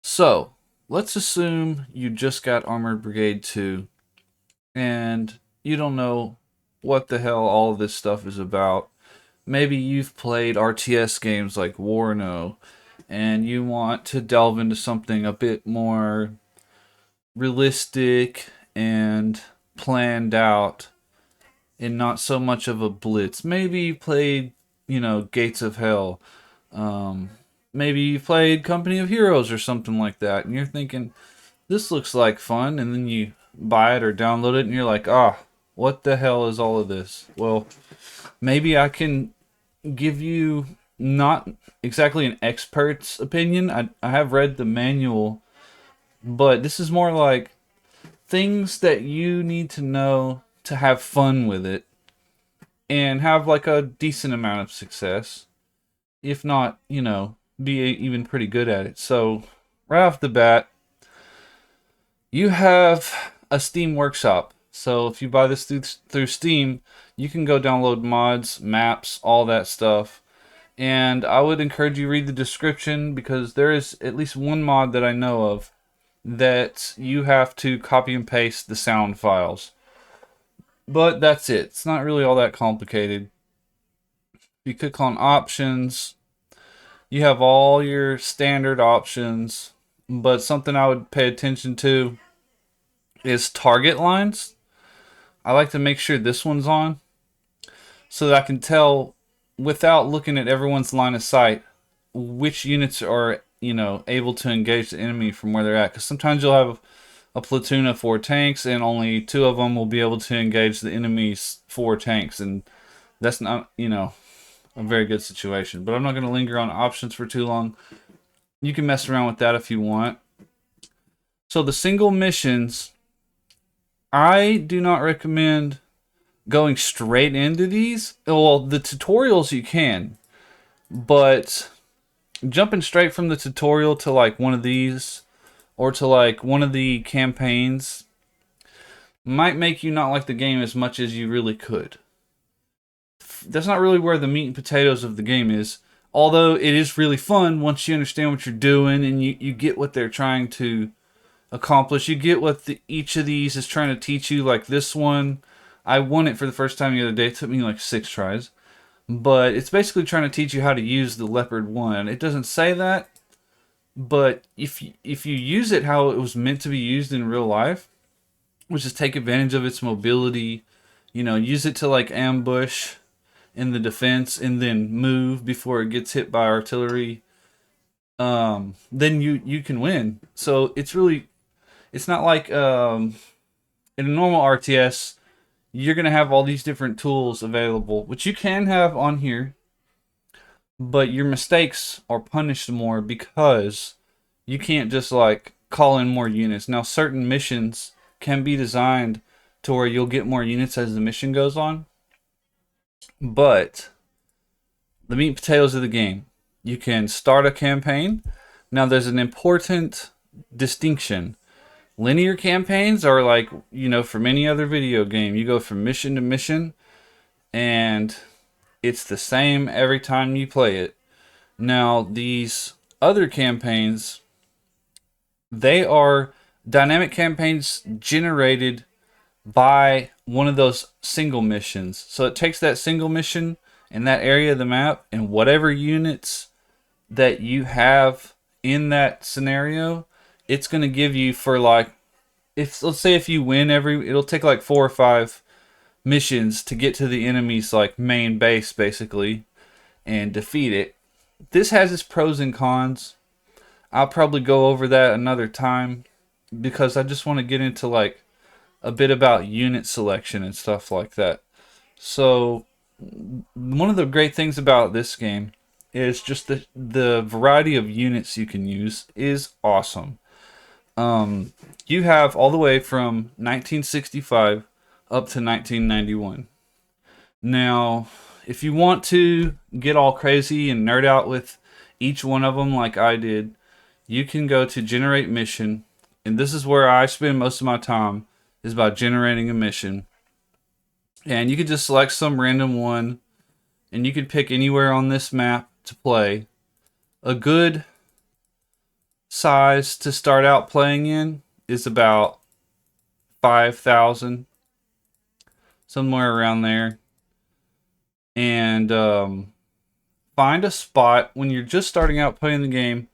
So, let's assume you just got Armored Brigade 2 and you don't know what the hell all of this stuff is about. Maybe you've played RTS games like Warno and you want to delve into something a bit more realistic and planned out and not so much of a blitz. Maybe you played, Gates of Hell. Um, Maybe you played Company of Heroes or something like that, and you're thinking, this looks like fun, and then you buy it or download it and you're like, what the hell is all of this? Well, maybe I can give you not exactly an expert's opinion. I have read the manual, but this is more like things that you need to know to have fun with it and have like a decent amount of success. If not, be even pretty good at it. So, right off the bat, you have a Steam Workshop. So if you buy this through Steam, you can go download mods, maps, all that stuff. And I would encourage you to read the description because there is at least one mod that I know of that you have to copy and paste the sound files. But that's it. It's not really all that complicated. You click on options. You have all your standard options. But something I would pay attention to is target lines. I like to make sure this one's on so that I can tell without looking at everyone's line of sight which units are, able to engage the enemy from where they're at. Because sometimes you'll have a platoon of 4 tanks and only 2 of them will be able to engage the enemy's 4 tanks. And that's not, a very good situation. But I'm not going to linger on options for too long. You can mess around with that if you want. So the single missions, I do not recommend going straight into these. Well, the tutorials you can, but jumping straight from the tutorial to like one of these or to like one of the campaigns might make you not like the game as much as you really could. That's not really where the meat and potatoes of the game is. Although it is really fun once you understand what you're doing and you get what they're trying to accomplish. You get what each of these is trying to teach you. Like this one, I won it for the first time the other day. It took me like 6 tries. But it's basically trying to teach you how to use the Leopard 1. It doesn't say that, but if you use it how it was meant to be used in real life, which is take advantage of its mobility, use it to like ambush in the defense and then move before it gets hit by artillery, then you can win. So it's not like in a normal RTS you're going to have all these different tools available, which you can have on here, but your mistakes are punished more because you can't just like call in more units. Now, certain missions can be designed to where you'll get more units as the mission goes on, but the meat and potatoes of the game, you can start a campaign. Now, there's an important distinction. Linear campaigns are like, from any other video game. You go from mission to mission, and it's the same every time you play it. Now, these other campaigns, they are dynamic campaigns generated by one of those single missions. So it takes that single mission in that area of the map and whatever units that you have in that scenario, it's going to give you for like, if let's say if you win it'll take like 4 or 5 missions to get to the enemy's like main base basically and defeat it. This has its pros and cons. I'll probably go over that another time because I just want to get into like a bit about unit selection and stuff like that. So one of the great things about this game is just the variety of units you can use is awesome. You have all the way from 1965 up to 1991. Now, if you want to get all crazy and nerd out with each one of them like I did, you can go to generate mission, and this is where I spend most of my time, is by generating a mission. And you could just select some random one, and you could pick anywhere on this map to play. A good size to start out playing in is about 5,000, somewhere around there. And find a spot when you're just starting out playing the game.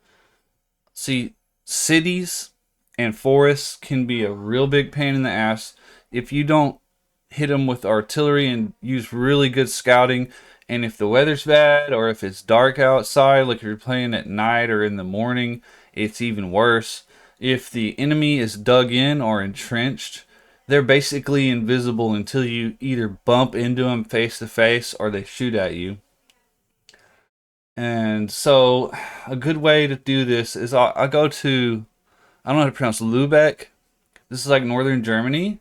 See, cities and forests can be a real big pain in the ass if you don't hit them with artillery and use really good scouting. And if the weather's bad or if it's dark outside, like if you're playing at night or in the morning, it's even worse. If the enemy is dug in or entrenched, they're basically invisible until you either bump into them face to face or they shoot at you. And so, a good way to do this is I go to, I don't know how to pronounce Lübeck. This is like northern Germany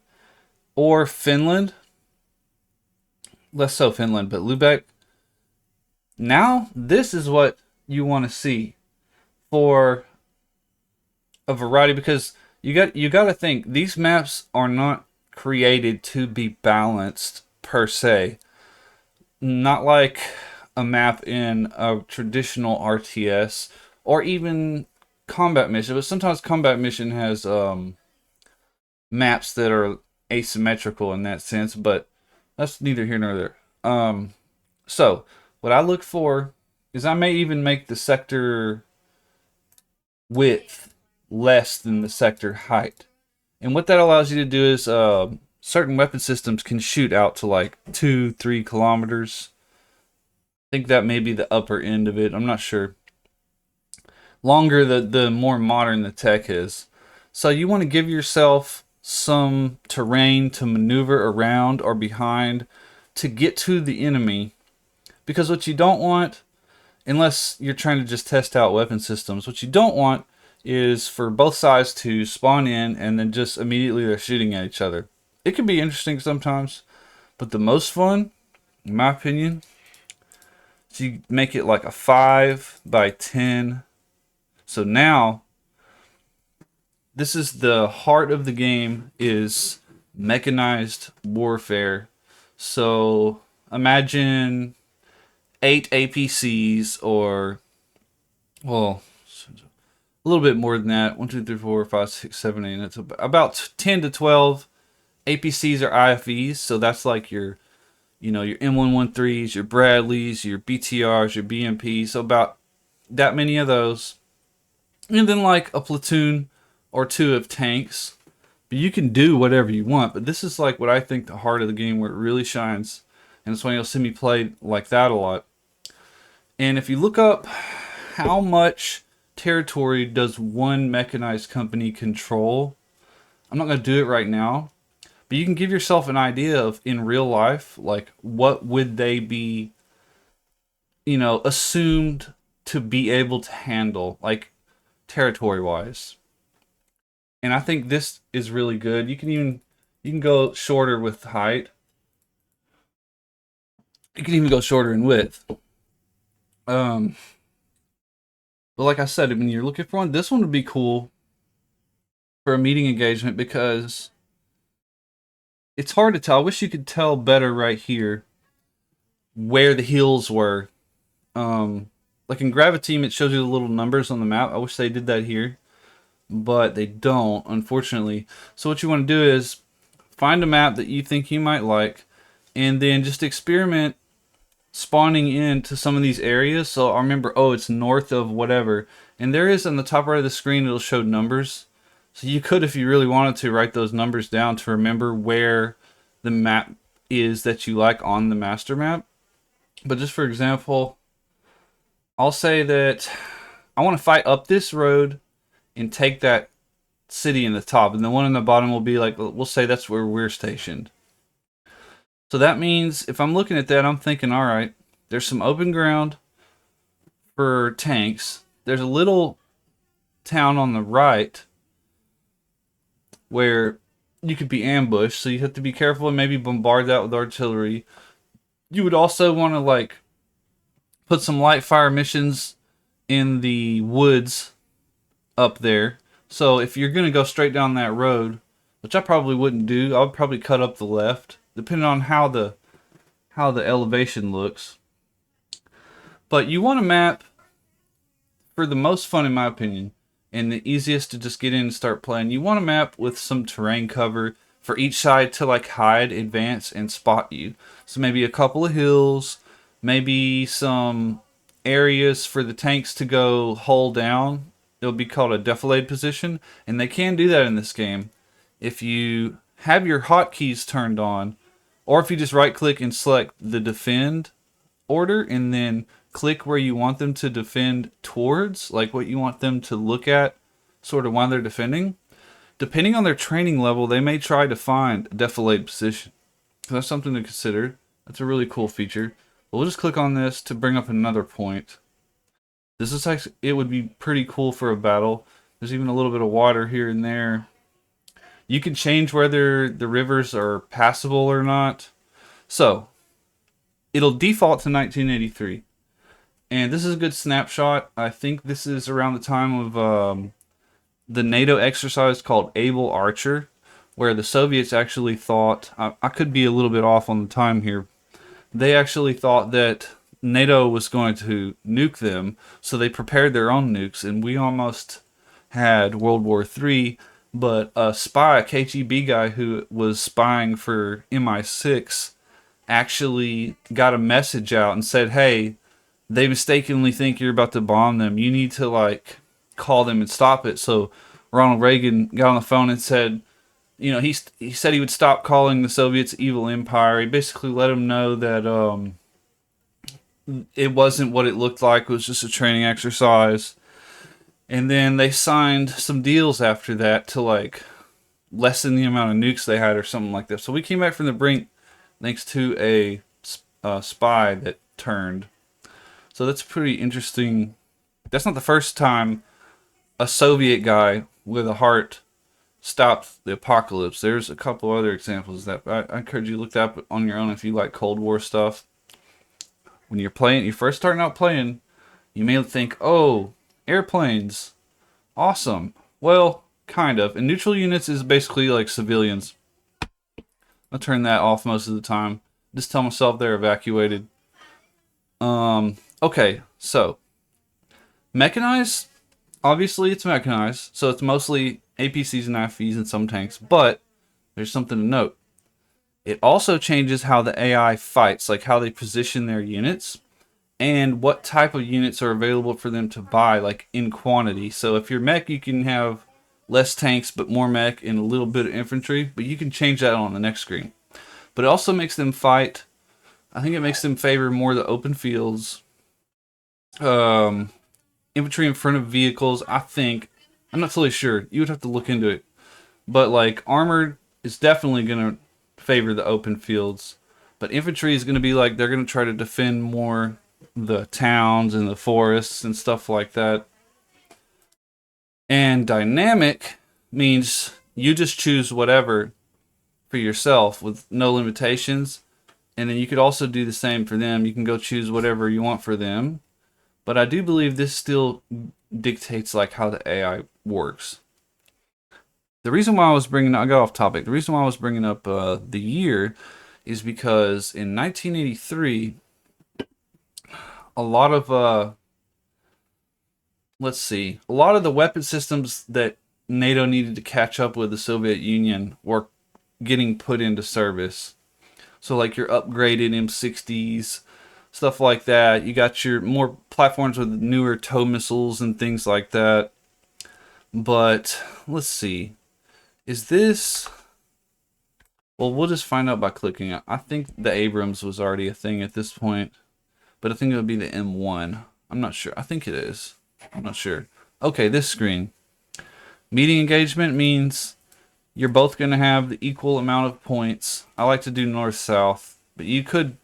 or Finland. Less so Finland, but Lübeck. Now, this is what you want to see for a variety, because you got to think these maps are not created to be balanced per se. Not like a map in a traditional RTS or even combat mission, but sometimes combat mission has maps that are asymmetrical in that sense, but that's neither here nor there. So what I look for is I may even make the sector width less than the sector height. And what that allows you to do is certain weapon systems can shoot out to like 2-3 kilometers. I think that may be the upper end of it. I'm not sure. Longer the more modern the tech is. So you want to give yourself some terrain to maneuver around or behind to get to the enemy. Because what you don't want, unless you're trying to just test out weapon systems, what you don't want is for both sides to spawn in and then just immediately they're shooting at each other. It can be interesting sometimes, but the most fun, in my opinion, is you make it like a 5x10. So now, this is the heart of the game, is mechanized warfare. So imagine 8 APCs, or, well, a little bit more than that. 1, 2, 3, 4, 5, 6, 7, 8. That's about 10 to 12 APCs or IFVs. So that's like your, your M113s, your Bradleys, your BTRs, your BMPs. So about that many of those. And then like a platoon or two of tanks. But you can do whatever you want. But this is like what I think the heart of the game, where it really shines. And that's why you'll see me play like that a lot. And if you look up how much territory does one mechanized company control, I'm not going to do it right now, but you can give yourself an idea of, in real life, like what would they be, assumed to be able to handle, like territory wise. And I think this is really good. You can go shorter with height. You can even go shorter in width. But like I said, when you're looking for one, this one would be cool for a meeting engagement, because it's hard to tell. I wish you could tell better right here where the hills were. Like in Graviteam, it shows you the little numbers on the map. I wish they did that here, but they don't, unfortunately. So what you want to do is find a map that you think you might like, and then just experiment spawning into some of these areas. So I remember, it's north of whatever, and there is on the top right of the screen, it'll show numbers. So you could, if you really wanted to, write those numbers down to remember where the map is that you like on the master map. But just for example, I'll say that I want to fight up this road and take that city in the top, and the one in the bottom will be like, we'll say that's where we're stationed. So that means if I'm looking at that, I'm thinking, all right, there's some open ground for tanks. There's a little town on the right where you could be ambushed, so you have to be careful and maybe bombard that with artillery. You would also want to like put some light fire missions in the woods up there. So if you're going to go straight down that road, which I probably wouldn't do, I would probably cut up the left, depending on how the elevation looks. But you want a map, for the most fun, in my opinion, and the easiest to just get in and start playing. You want a map with some terrain cover for each side to like hide, advance, and spot you. So maybe a couple of hills, maybe some areas for the tanks to go hull down. It'll be called a defilade position, and they can do that in this game if you have your hotkeys turned on, or if you just right click and select the defend order and then click where you want them to defend towards, like what you want them to look at sort of while they're defending. Depending on their training level, they may try to find a defilade position. So that's something to consider. That's a really cool feature. But we'll just click on this to bring up another point. This is actually, it would be pretty cool for a battle. There's even a little bit of water here and there. You can change whether the rivers are passable or not. So, it'll default to 1983. And this is a good snapshot. I think this is around the time of the NATO exercise called Able Archer, where the Soviets actually thought, I could be a little bit off on the time here, they actually thought that NATO was going to nuke them, so they prepared their own nukes, and we almost had World War III, but a spy, a KGB guy who was spying for MI6, actually got a message out and said, hey, they mistakenly think you're about to bomb them. You need to like call them and stop it. So Ronald Reagan got on the phone and said, you know, he said he would stop calling the Soviets evil empire. He basically let them know that it wasn't what it looked like. It was just a training exercise. And then they signed some deals after that to like lessen the amount of nukes they had or something like that. So we came back from the brink thanks to a spy that turned. So that's pretty interesting. That's not the first time a Soviet guy with a heart stopped the apocalypse. There's a couple other examples of that. I encourage you to look that up on your own if you like Cold War stuff. When you're playing, you're first starting out playing, you may think, oh, airplanes, awesome. Well, kind of. And neutral units is basically like civilians. I turn that off most of the time. Just tell myself they're evacuated. Okay, so mechanized, obviously it's mechanized, so it's mostly APCs and IFVs and some tanks, but there's something to note. It also changes how the AI fights, like how they position their units and what type of units are available for them to buy, like in quantity. So if you're mech, you can have less tanks but more mech and a little bit of infantry, but you can change that on the next screen. But it also makes them fight, I think it makes them favor more the open fields, infantry in front of vehicles. I think, I'm not totally sure, you would have to look into it, but like armored is definitely going to favor the open fields, but infantry is going to be like, they're going to try to defend more the towns and the forests and stuff like that. And dynamic means you just choose whatever for yourself with no limitations, and then you could also do the same for them. You can go choose whatever you want for them. But I do believe this still dictates like how the AI works. The reason why I was bringing, I got off topic. The reason why I was bringing up the year is because in 1983, a lot of a lot of the weapon systems that NATO needed to catch up with the Soviet Union were getting put into service. So like your upgraded M60s, stuff like that. You got your more platforms with newer tow missiles and things like that. But let's see. Is this... Well, we'll just find out by clicking it. I think the Abrams was already a thing at this point. But I think it would be the M1. I'm not sure. I think it is. I'm not sure. Okay, this screen. Meeting engagement means you're both going to have the equal amount of points. I like to do north-south. But you could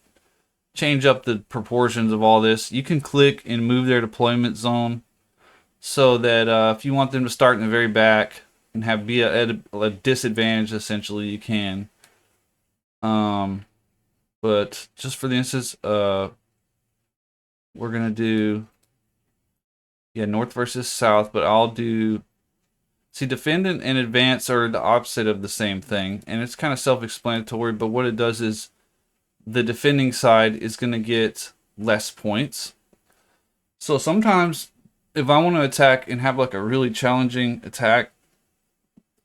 change up the proportions of all this. You can click and move their deployment zone so that if you want them to start in the very back and have be a disadvantage, essentially, you can. But just for the instance, we're gonna do north versus south, but I'll do, see, defend and advance are the opposite of the same thing, and it's kind of self-explanatory, but what it does is the defending side is going to get less points. So sometimes if I want to attack and have like a really challenging attack,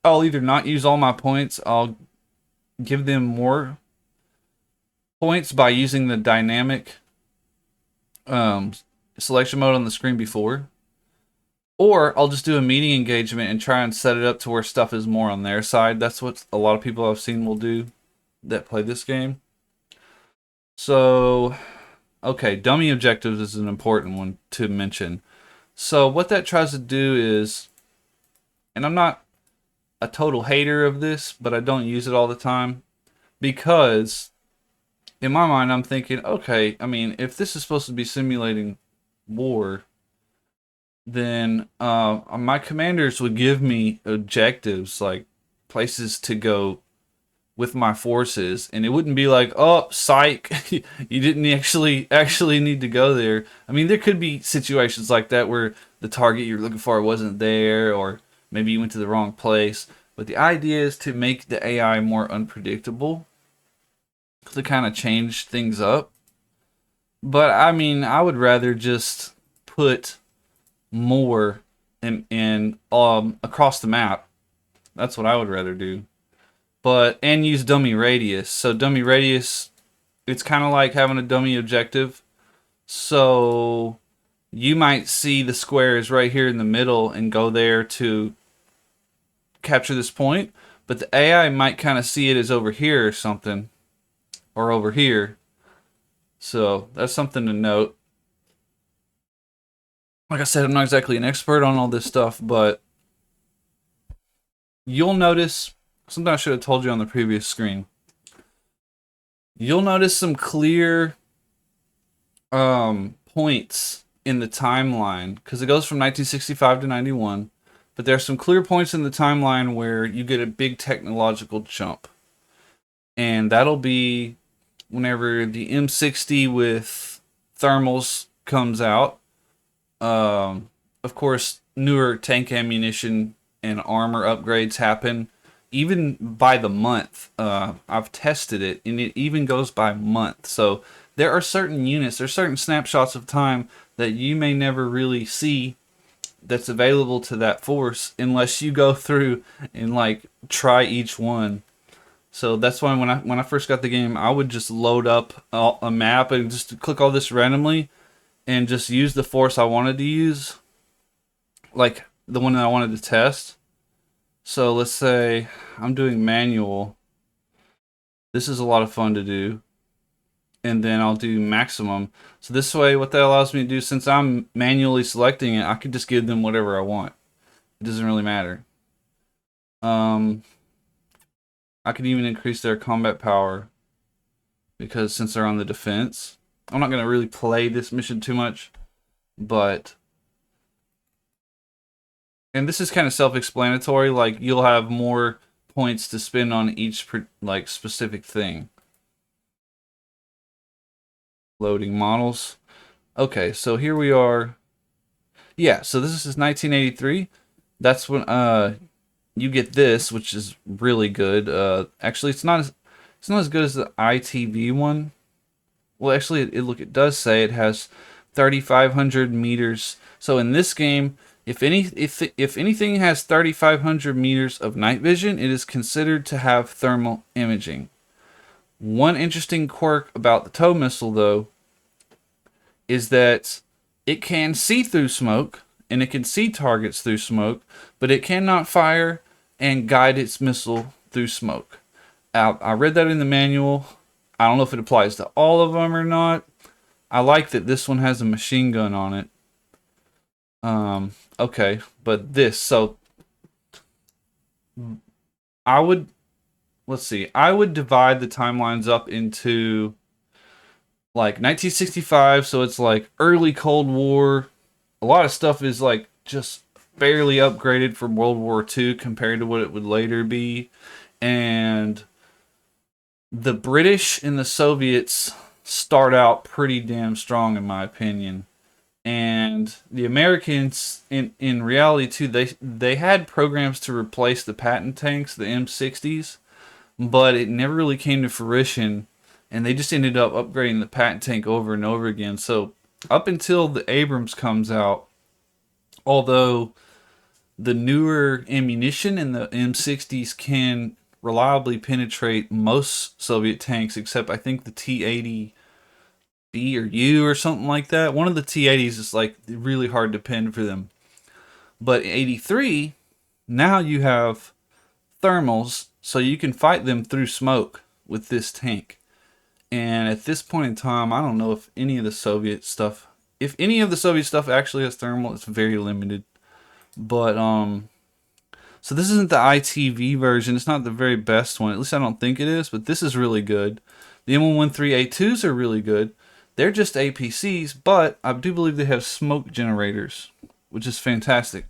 I'll either not use all my points, I'll give them more points by using the dynamic um, selection mode on the screen before, or I'll just do a meeting engagement and try and set it up to where stuff is more on their side. That's what a lot of people I've seen will do that play this game. So, okay, dummy objectives is an important one to mention. So what that tries to do is, and I'm not a total hater of this, but I don't use it all the time because in my mind I'm thinking, okay, I mean, if this is supposed to be simulating war, then my commanders would give me objectives like places to go with my forces, and it wouldn't be like, oh, psych, you didn't actually need to go there. I mean, there could be situations like that where the target you're looking for wasn't there, or maybe you went to the wrong place. But the idea is to make the AI more unpredictable, to kind of change things up. But I mean, I would rather just put more in across the map. That's what I would rather do. But and use dummy radius. So dummy radius, it's kind of like having a dummy objective. So you might see the squares right here in the middle and go there to capture this point, but the AI might kind of see it as over here or something, or over here. So that's something to note. Like I said, I'm not exactly an expert on all this stuff, but you'll notice something I should have told you on the previous screen. You'll notice some clear points in the timeline because it goes from 1965 to 91, but there's some clear points in the timeline where you get a big technological jump, and that'll be whenever the M60 with thermals comes out. Of course, newer tank ammunition and armor upgrades happen even by the month. I've tested it, and it even goes by month. So there are certain units, there's certain snapshots of time that you may never really see that's available to that force unless you go through and like try each one. So that's why when I first got the game, I would just load up a map and just click all this randomly and just use the force I wanted to use, like the one that I wanted to test. So let's say I'm doing manual. This is a lot of fun to do. And then I'll do maximum. So this way, what that allows me to do, since I'm manually selecting it, I can just give them whatever I want. It doesn't really matter. I can even increase their combat power because since they're on the defense. I'm not going to really play this mission too much, but... And this is kind of self-explanatory, like you'll have more points to spend on each like specific thing. Loading models. Okay, so here we are. Yeah, so this is 1983. That's when you get this, which is really good. Actually, it's not as good as the ITV one. Well, actually, it does say it has 3,500 meters. So in this game, if anything has 3,500 meters of night vision, it is considered to have thermal imaging. One interesting quirk about the tow missile, though, is that it can see through smoke and it can see targets through smoke, but it cannot fire and guide its missile through smoke. I read that in the manual. I don't know if it applies to all of them or not. I like that this one has a machine gun on it. Okay, but this, so let's see, I would divide the timelines up into like 1965, so it's like early Cold War. A lot of stuff is like just barely upgraded from World War II compared to what it would later be. And the British and the Soviets start out pretty damn strong, in my opinion. And the Americans, in reality too, they had programs to replace the Patton tanks, the M60s, but it never really came to fruition, and they just ended up upgrading the Patton tank over and over again. So up until the Abrams comes out, Although the newer ammunition in the M60s can reliably penetrate most Soviet tanks, except I think the T-80B or U or something like that. One of the T-80s is like really hard to pin for them. But 83, now you have thermals, so you can fight them through smoke with this tank. And at this point in time, I don't know if any of the Soviet stuff, if any of the Soviet stuff actually has thermal, it's very limited. But so this isn't the ITV version. It's not the very best one. At least I don't think it is. But this is really good. The M113A2s are really good. They're just APCs, but I do believe they have smoke generators, which is fantastic.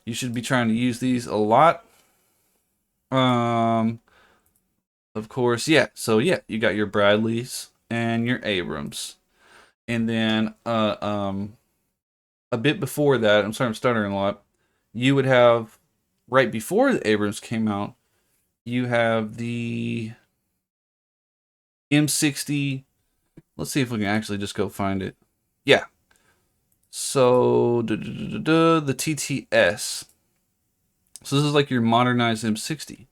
You should be trying to use these a lot. Um, of course, yeah. So yeah, you got your Bradleys and your Abrams, and then a bit before that. I'm sorry, I'm stuttering a lot. You would have right before the Abrams came out. You have the M60. Let's see if we can actually just go find it. Yeah. So the TTS. So this is like your modernized M60.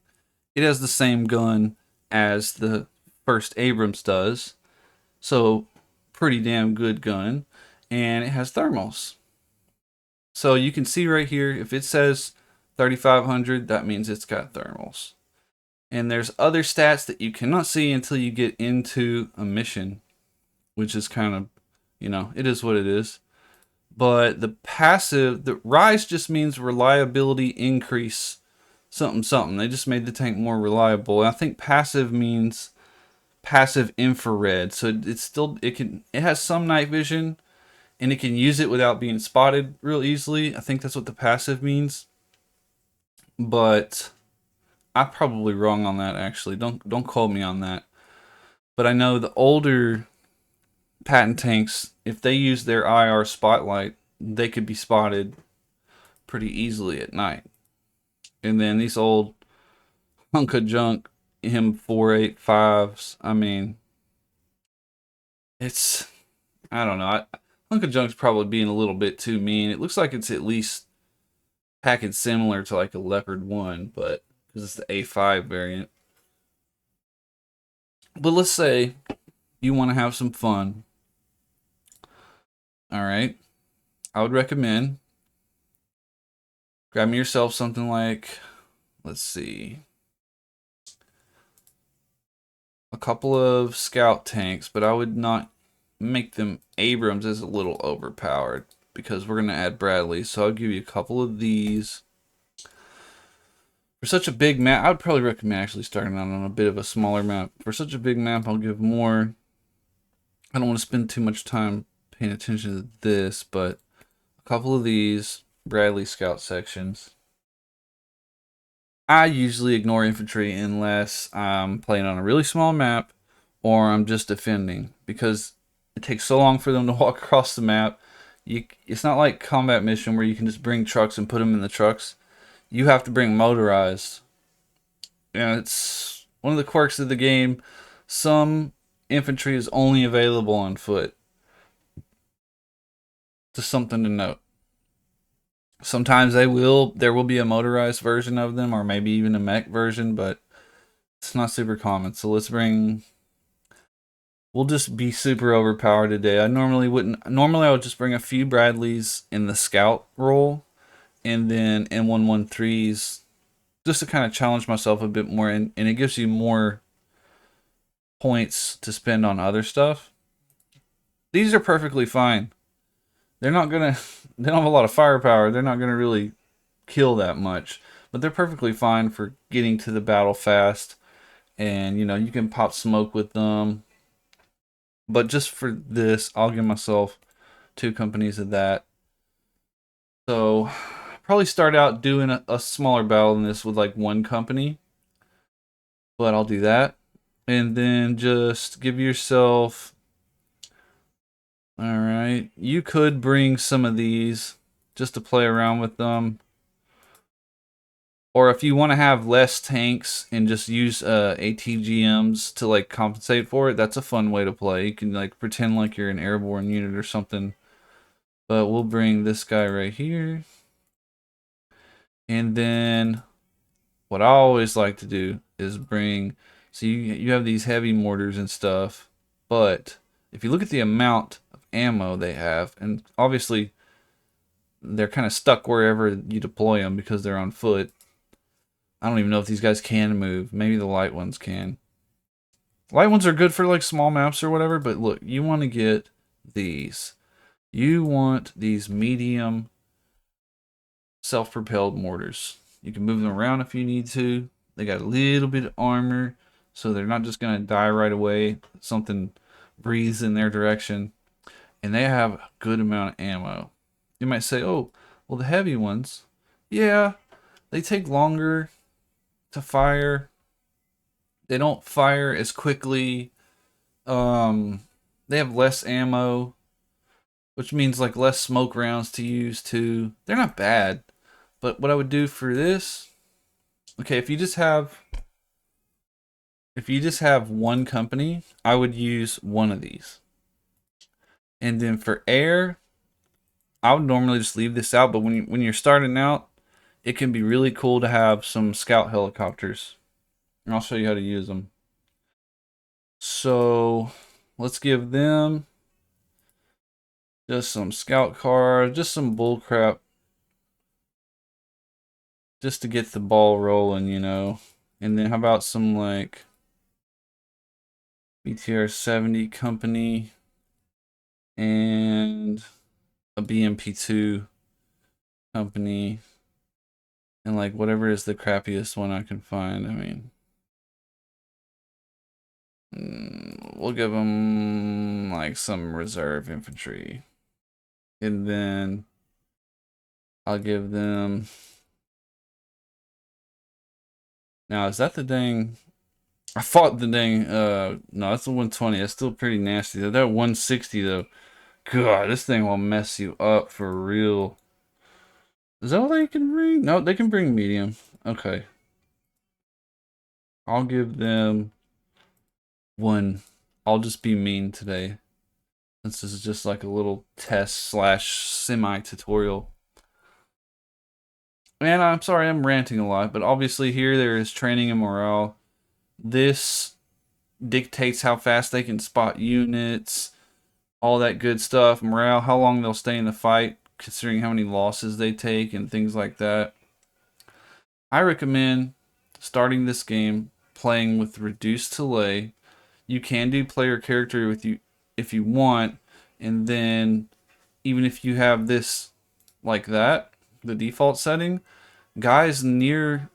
It has the same gun as the first Abrams does. So pretty damn good gun. And it has thermals. So you can see right here, if it says 3500, that means it's got thermals. And there's other stats that you cannot see until you get into a mission, which is kind of, it is what it is. But the passive, the rise just means reliability increase something something. They just made the tank more reliable. And I think passive means passive infrared. So it has some night vision and it can use it without being spotted real easily. I think that's what the passive means. But I'm probably wrong on that actually. Don't quote me on that. But I know the older patent tanks, if they use their IR spotlight, they could be spotted pretty easily at night. And then these old hunk of junk M485s, I mean, it's, I don't know. Hunk of junk's probably being a little bit too mean. It looks like it's at least packaged similar to like a Leopard 1, but because it's the A5 variant. But let's say you want to have some fun. All right. I would recommend grabbing yourself something like, let's see, a couple of scout tanks, but I would not make them Abrams is a little overpowered because we're going to add Bradley. So I'll give you a couple of these. For such a big map, I would probably recommend actually starting out on a bit of a smaller map. For such a big map, I'll give more. I don't want to spend too much time paying attention to this, but a couple of these Bradley scout sections. I usually ignore infantry unless I'm playing on a really small map or I'm just defending because it takes so long for them to walk across the map. It's not like combat mission where you can just bring trucks and put them in the trucks. You have to bring motorized. And it's one of the quirks of the game. Some infantry is only available on foot. Just something to note. Sometimes there will be a motorized version of them or maybe even a mech version, but it's not super common. So we'll just be super overpowered today. Normally I would just bring a few Bradleys in the scout role and then M113s just to kind of challenge myself a bit more, and it gives you more points to spend on other stuff. These are perfectly fine. They don't have a lot of firepower. They're not gonna really kill that much, but they're perfectly fine for getting to the battle fast. And you can pop smoke with them. But just for this, I'll give myself 2 companies of that. So probably start out doing a smaller battle than this with like 1 company. But I'll do that. And then just give yourself, all right, you could bring some of these just to play around with them. Or if you want to have less tanks and just use ATGMs to like compensate for it, that's a fun way to play. You can like pretend like you're an airborne unit or something. But we'll bring this guy right here. And then what I always like to do is bring, so you have these heavy mortars and stuff, but if you look at the amount of ammo they have, and obviously they're kind of stuck wherever you deploy them because they're on foot. I don't even know if these guys can move. Maybe the light ones can. Light ones are good for like small maps or whatever, but look, you want to get these. You want these medium self-propelled mortars. You can move them around if you need to. They got a little bit of armor, so they're not just gonna die right away. Something breathes in their direction, and they have a good amount of ammo. You might say, "Oh, well, the heavy ones, yeah, they take longer to fire. They don't fire as quickly. Um, they have less ammo, which means like less smoke rounds to use too. They're not bad, but what I would do for this, okay, if you just have one company, I would use one of these. And then for air, I would normally just leave this out, but when you're starting out, it can be really cool to have some scout helicopters. And I'll show you how to use them. So let's give them just some scout cars, just some bullcrap, just to get the ball rolling, you know. And then how about some like BTR 70 company and a BMP2 company and like whatever is the crappiest one I can find. I mean, we'll give them like some reserve infantry. And then I'll give them. Now, is that the dang? I fought the dang. No, that's the 120. That's still pretty nasty. That 160 though. God, this thing will mess you up for real. Is that all they can bring? No, they can bring medium. Okay. I'll give them one. I'll just be mean today. This is just like a little test slash semi tutorial. And I'm sorry, I'm ranting a lot, but obviously here there is training and morale. This dictates how fast they can spot units, all that good stuff, morale, how long they'll stay in the fight, considering how many losses they take and things like that. I recommend starting this game playing with reduced delay. You can do player character with you if you want, and then even if you have this like that, the default setting, guys near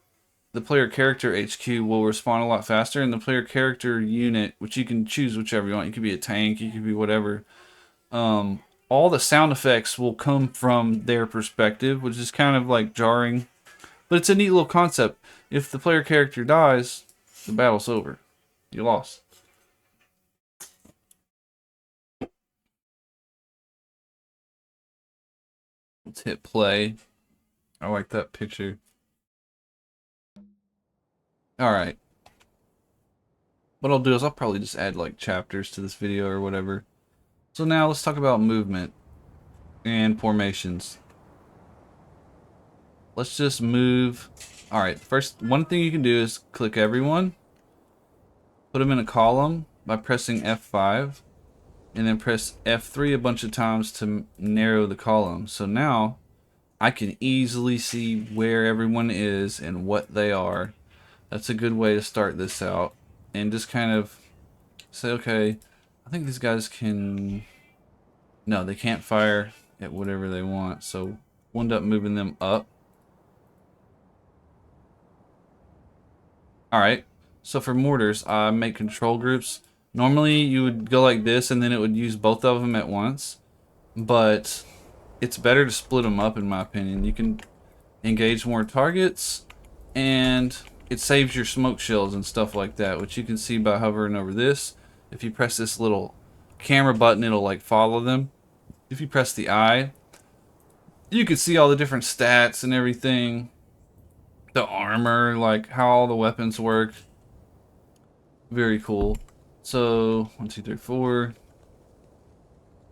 the player character HQ will respond a lot faster, and the player character unit, which you can choose whichever you want, you could be a tank, you could be whatever. All the sound effects will come from their perspective, which is kind of like jarring, but it's a neat little concept. If the player character dies, the battle's over. You lost. Let's hit play. I like that picture. All right. What I'll do is I'll probably just add like chapters to this video or whatever. So now let's talk about movement and formations. Let's just move. All right. First, one thing you can do is click everyone, put them in a column by pressing F5, and then press F3 a bunch of times to narrow the column. So now I can easily see where everyone is and what they are. That's a good way to start this out. And just kind of say, okay, I think these guys can... No, they can't fire at whatever they want. So we'll end up moving them up. Alright, so for mortars, I make control groups. Normally you would go like this and then it would use both of them at once. But it's better to split them up in my opinion. You can engage more targets and it saves your smoke shells and stuff like that, which you can see by hovering over this. If you press this little camera button, it'll like follow them. If you press the I, you can see all the different stats and everything. The armor, like how all the weapons work. Very cool. So 1, 2, 3, 4.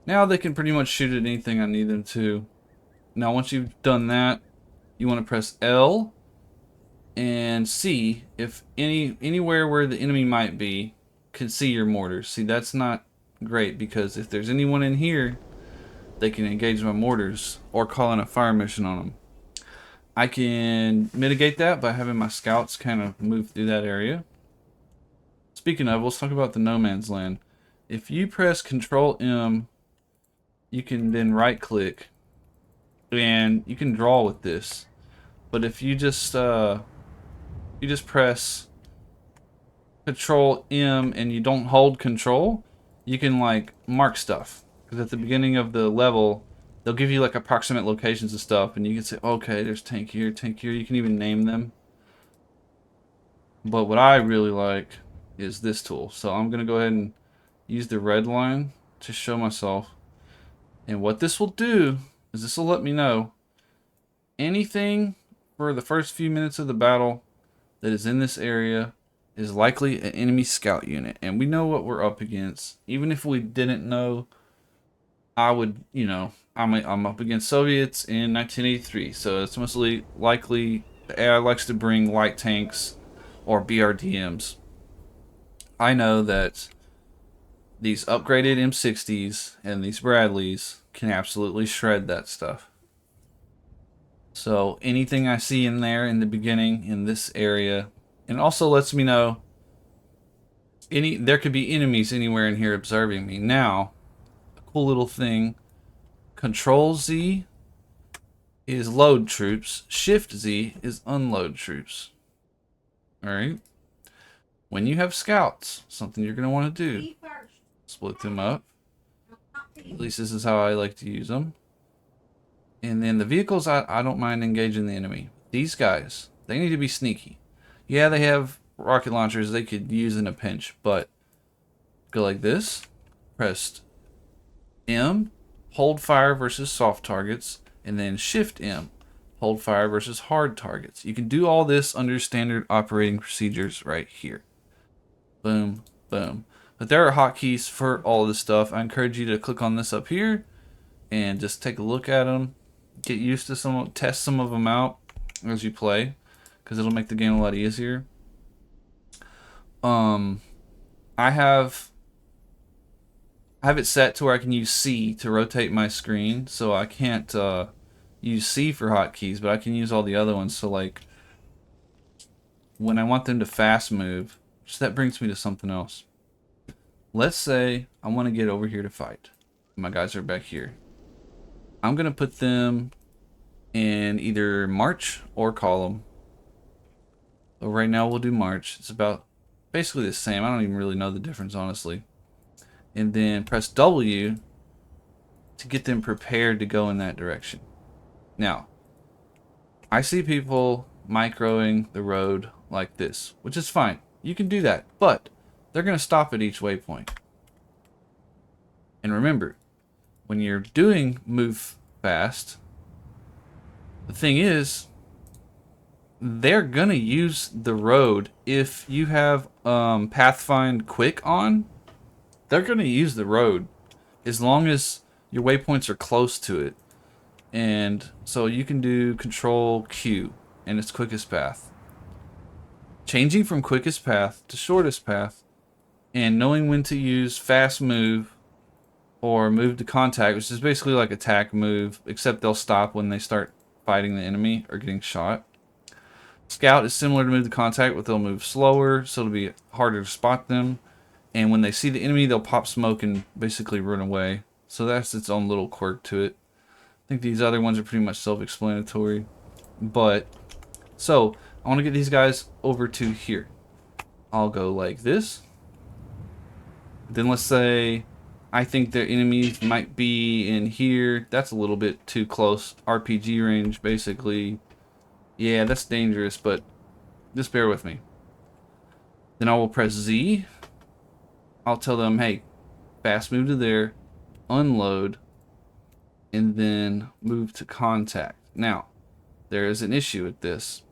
Now they can pretty much shoot at anything I need them to. Now once you've done that, you want to press L and see if anywhere where the enemy might be can see your mortars. See, that's not great because if there's anyone in here, they can engage my mortars or call in a fire mission on them. I can mitigate that by having my scouts kind of move through that area. Speaking of, let's talk about the no man's land. If you press Control M, you can then right click and you can draw with this. But if you just press Control M and you don't hold Control, you can like mark stuff. Because at the beginning of the level, they'll give you like approximate locations of stuff, and you can say, okay, there's tank here, tank here. You can even name them. But what I really like is this tool. So I'm gonna go ahead and use the red line to show myself. And what this will do is this will let me know anything for the first few minutes of the battle that is in this area is likely an enemy scout unit. And we know what we're up against. Even if we didn't know, I would, you know, I'm up against Soviets in 1983. So it's mostly likely the AI likes to bring light tanks or BRDMs. I know that these upgraded M60s and these Bradleys can absolutely shred that stuff. So anything I see in there in the beginning in this area, and also lets me know there could be enemies anywhere in here observing me. Now, a cool little thing, Control Z is load troops, Shift Z is unload troops. Alright. When you have scouts, something you're going to want to do, split them up. At least this is how I like to use them. And then the vehicles, I don't mind engaging the enemy. These guys, they need to be sneaky. Yeah, they have rocket launchers they could use in a pinch, but go like this, press M, hold fire versus soft targets, and then Shift M, hold fire versus hard targets. You can do all this under standard operating procedures right here. Boom, boom. But there are hotkeys for all of this stuff. I encourage you to click on this up here and just take a look at them. Get used to test some of them out as you play, because it'll make the game a lot easier. I have it set to where I can use C to rotate my screen, so I can't use C for hotkeys, but I can use all the other ones. So like when I want them to fast move, so that brings me to something else. Let's say I want to get over here to fight. My guys are back here. I'm going to put them in either march or column. So right now we'll do march. It's about basically the same. I don't even really know the difference, honestly. And then press W to get them prepared to go in that direction. Now, I see people microing the road like this, which is fine. You can do that, but they're going to stop at each waypoint. And remember, when you're doing move fast, the thing is, they're gonna use the road. If you have Pathfind Quick on, they're gonna use the road as long as your waypoints are close to it. And so you can do Control Q and its quickest path. Changing from quickest path to shortest path, and knowing when to use fast move or move to contact, which is basically like attack move, except they'll stop when they start fighting the enemy or getting shot. Scout is similar to move to contact, but they'll move slower, so it'll be harder to spot them. And when they see the enemy, they'll pop smoke and basically run away. So that's its own little quirk to it. I think these other ones are pretty much self-explanatory. But, so, I want to get these guys over to here. I'll go like this. Then let's say I think their enemies might be in here. That's a little bit too close. RPG range, basically. Yeah, that's dangerous, but just bear with me. Then I will press Z. I'll tell them, hey, fast move to there, unload, and then move to contact. Now, there is an issue with this.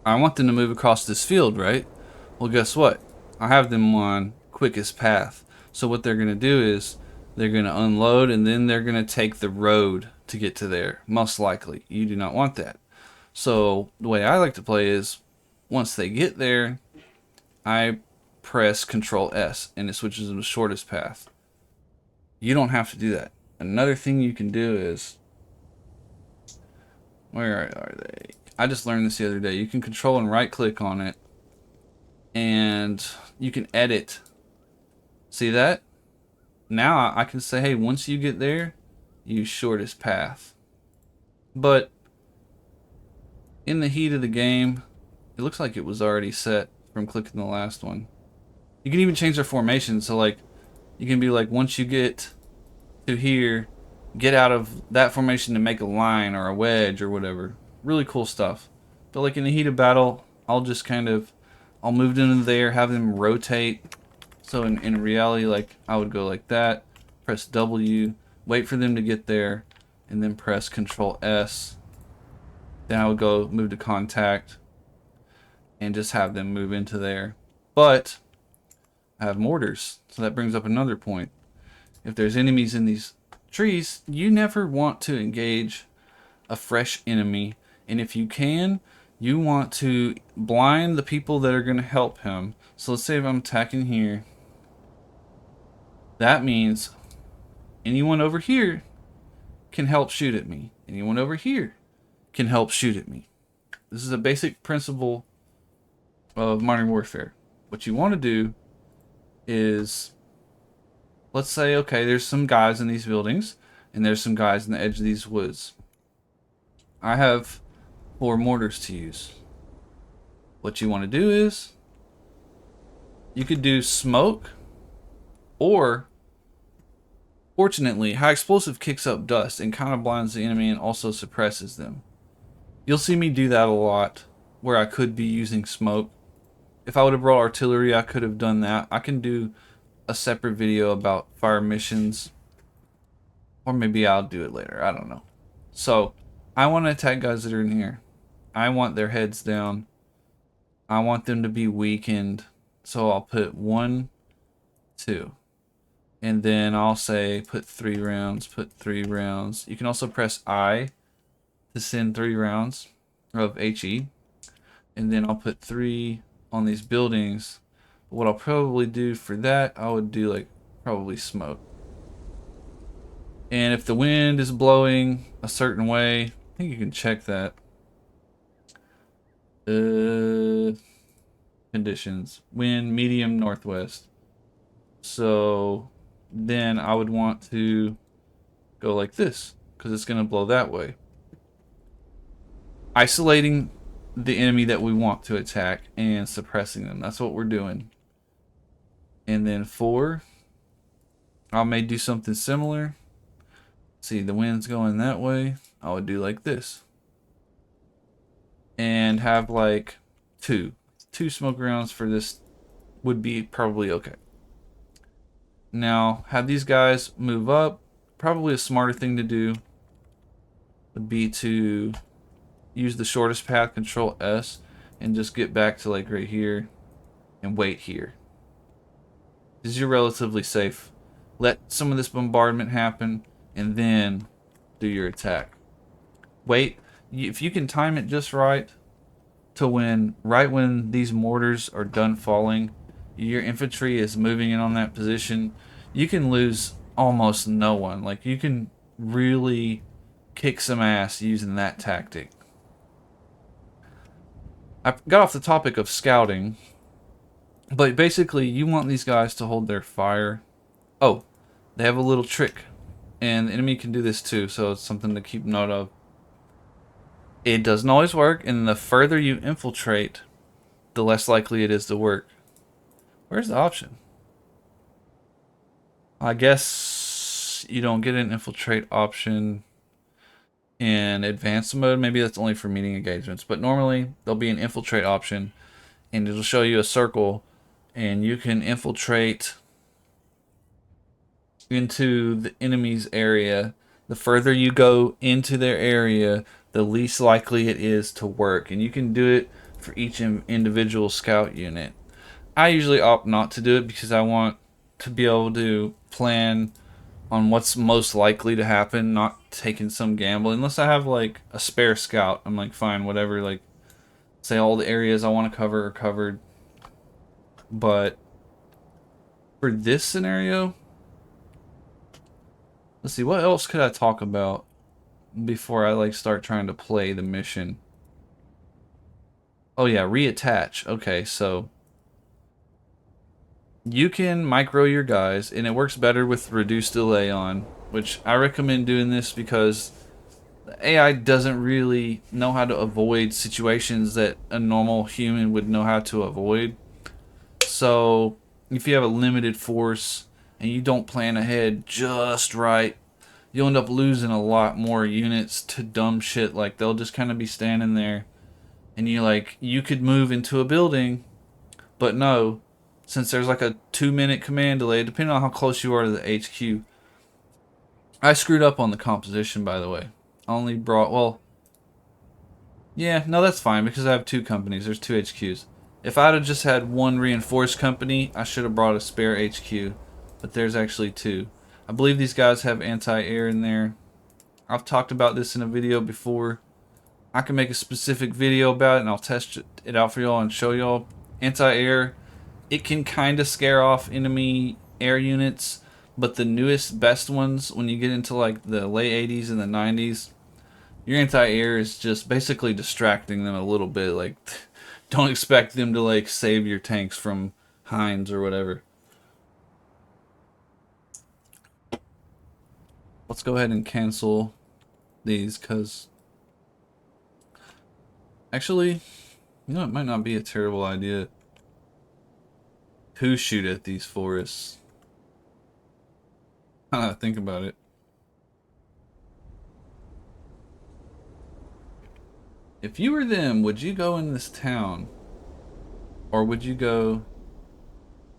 I want them to move across this field, right? Well, guess what? I have them on quickest path. So what they're going to do is They're going to unload, and then they're going to take the road to get to there. Most likely. You do not want that. So the way I like to play is, once they get there, I press Control S, and it switches them to shortest path. You don't have to do that. Another thing you can do is, where are they? I just learned this the other day. You can control and right click on it, and you can edit. See that? Now I can say, hey, once you get there, use shortest path. But in the heat of the game, it looks like it was already set from clicking the last one. You can even change their formation. So like, you can be like, once you get to here, get out of that formation to make a line or a wedge or whatever. Really cool stuff. But like in the heat of battle, I'll just kind of, I'll move them into there, have them rotate. So in reality, like I would go like that, press W, wait for them to get there, and then press Control S. Then I would go move to contact and just have them move into there. But I have mortars, so that brings up another point. If there's enemies in these trees, you never want to engage a fresh enemy, and if you can, you want to blind the people that are going to help him. So let's say if I'm attacking here, that means anyone over here can help shoot at me. Anyone over here can help shoot at me. This is a basic principle of modern warfare. What you want to do is, let's say, okay, there's some guys in these buildings, and there's some guys in the edge of these woods. I have 4 mortars to use. What you want to do is, you could do smoke, or, fortunately, high explosive kicks up dust and kind of blinds the enemy and also suppresses them. You'll see me do that a lot, where I could be using smoke. If I would have brought artillery, I could have done that. I can do a separate video about fire missions, or maybe I'll do it later. I don't know. So I want to attack guys that are in here. I want their heads down. I want them to be weakened. So I'll put 1, 2, and then I'll say put 3 rounds, put 3 rounds. You can also press I to send 3 rounds of HE, and then I'll put 3 on these buildings. What I'll probably do for that, I would do like probably smoke. And if the wind is blowing a certain way, I think you can check that. Conditions. Wind medium northwest. So then I would want to go like this, because it's going to blow that way. Isolating the enemy that we want to attack and suppressing them. That's what we're doing. And then 4, I may do something similar. See, the wind's going that way. I would do like this. And have like 2 smoke rounds for this would be probably okay. Now, have these guys move up. Probably a smarter thing to do would be to use the shortest path, Control S, and just get back to like right here and wait here. Because you're relatively safe. Let some of this bombardment happen and then do your attack. Wait, if you can time it just right to when, right when these mortars are done falling, your infantry is moving in on that position, you can lose almost no one. Like, you can really kick some ass using that tactic. I got off the topic of scouting, but basically you want these guys to hold their fire. Oh, they have a little trick, and the enemy can do this too, so it's something to keep note of. It doesn't always work, and the further you infiltrate, the less likely it is to work. Where's the option? I guess you don't get an infiltrate option in advanced mode. Maybe that's only for meeting engagements, but normally there'll be an infiltrate option, and it'll show you a circle, and you can infiltrate into the enemy's area. The further you go into their area, the least likely it is to work, and you can do it for each individual scout unit. I usually opt not to do it because I want to be able to plan on what's most likely to happen, not taking some gamble. Unless I have like a spare scout, I'm like fine, whatever. Like say all the areas I want to cover are covered. But for this scenario, let's see, what else could I talk about before I like start trying to play the mission? Oh yeah, reattach. Okay, so you can micro your guys, and it works better with reduced delay on, which I recommend doing this because the AI doesn't really know how to avoid situations that a normal human would know how to avoid. So if you have a limited force and you don't plan ahead just right, you'll end up losing a lot more units to dumb shit. Like they'll just kind of be standing there, and you could move into a building, but no, since there's like a 2 minute command delay, depending on how close you are to the HQ. I screwed up on the composition, by the way. I only brought, well, yeah, no, that's fine because I have two companies. There's two HQs. If I'd have just had one reinforced company, I should have brought a spare HQ. But there's actually two. I believe these guys have anti-air in there. I've talked about this in a video before. I can make a specific video about it and I'll test it out for y'all and show y'all. Anti-air, it can kind of scare off enemy air units, but the newest, best ones, when you get into like the late 80s and the 90s, your anti-air is just basically distracting them a little bit. Like, don't expect them to like save your tanks from Heinz or whatever. Let's go ahead and cancel these because actually, you know, it might not be a terrible idea to shoot at these forests. Think about it. If you were them, would you go in this town? Or would you go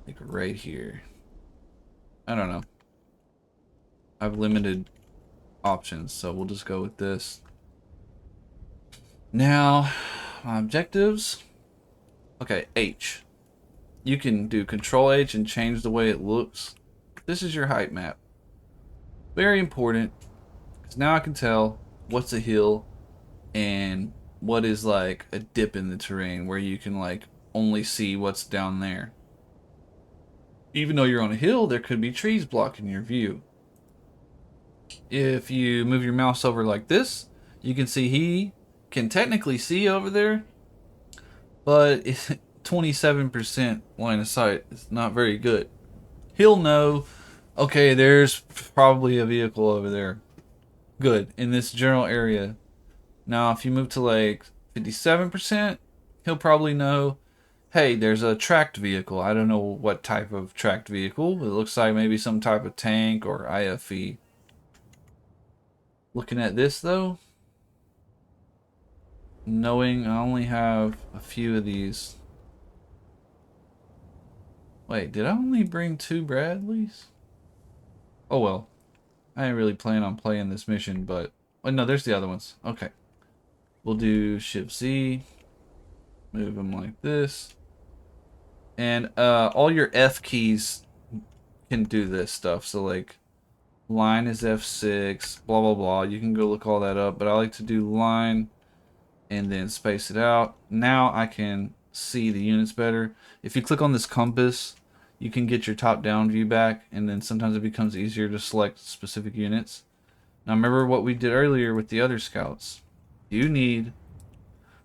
like right here? I don't know. I have limited options, so we'll just go with this. Now, my objectives. Okay, H. You can do Control H and change the way it looks. This is your height map. Very important, because now I can tell what's a hill and what is like a dip in the terrain where you can like only see what's down there. Even though you're on a hill, there could be trees blocking your view. If you move your mouse over like this, you can see he can technically see over there, but it's 27% line of sight. It's not very good. He'll know, okay, there's probably a vehicle over there. Good, in this general area. Now, if you move to like 57%, he'll probably know, hey, there's a tracked vehicle. I don't know what type of tracked vehicle, but it looks like maybe some type of tank or IFE. Looking at this though, knowing I only have a few of these. Wait, did I only bring 2 Bradleys? Oh well. I didn't really plan on playing this mission, but... Oh no, there's the other ones. Okay. We'll do Shift Z. Move them like this. And all your F keys can do this stuff. So like, line is F6, blah blah blah. You can go look all that up, but I like to do line and then space it out. Now I can see the units better. If you click on this compass, you can get your top-down view back, and then sometimes it becomes easier to select specific units. Now remember what we did earlier with the other scouts. You need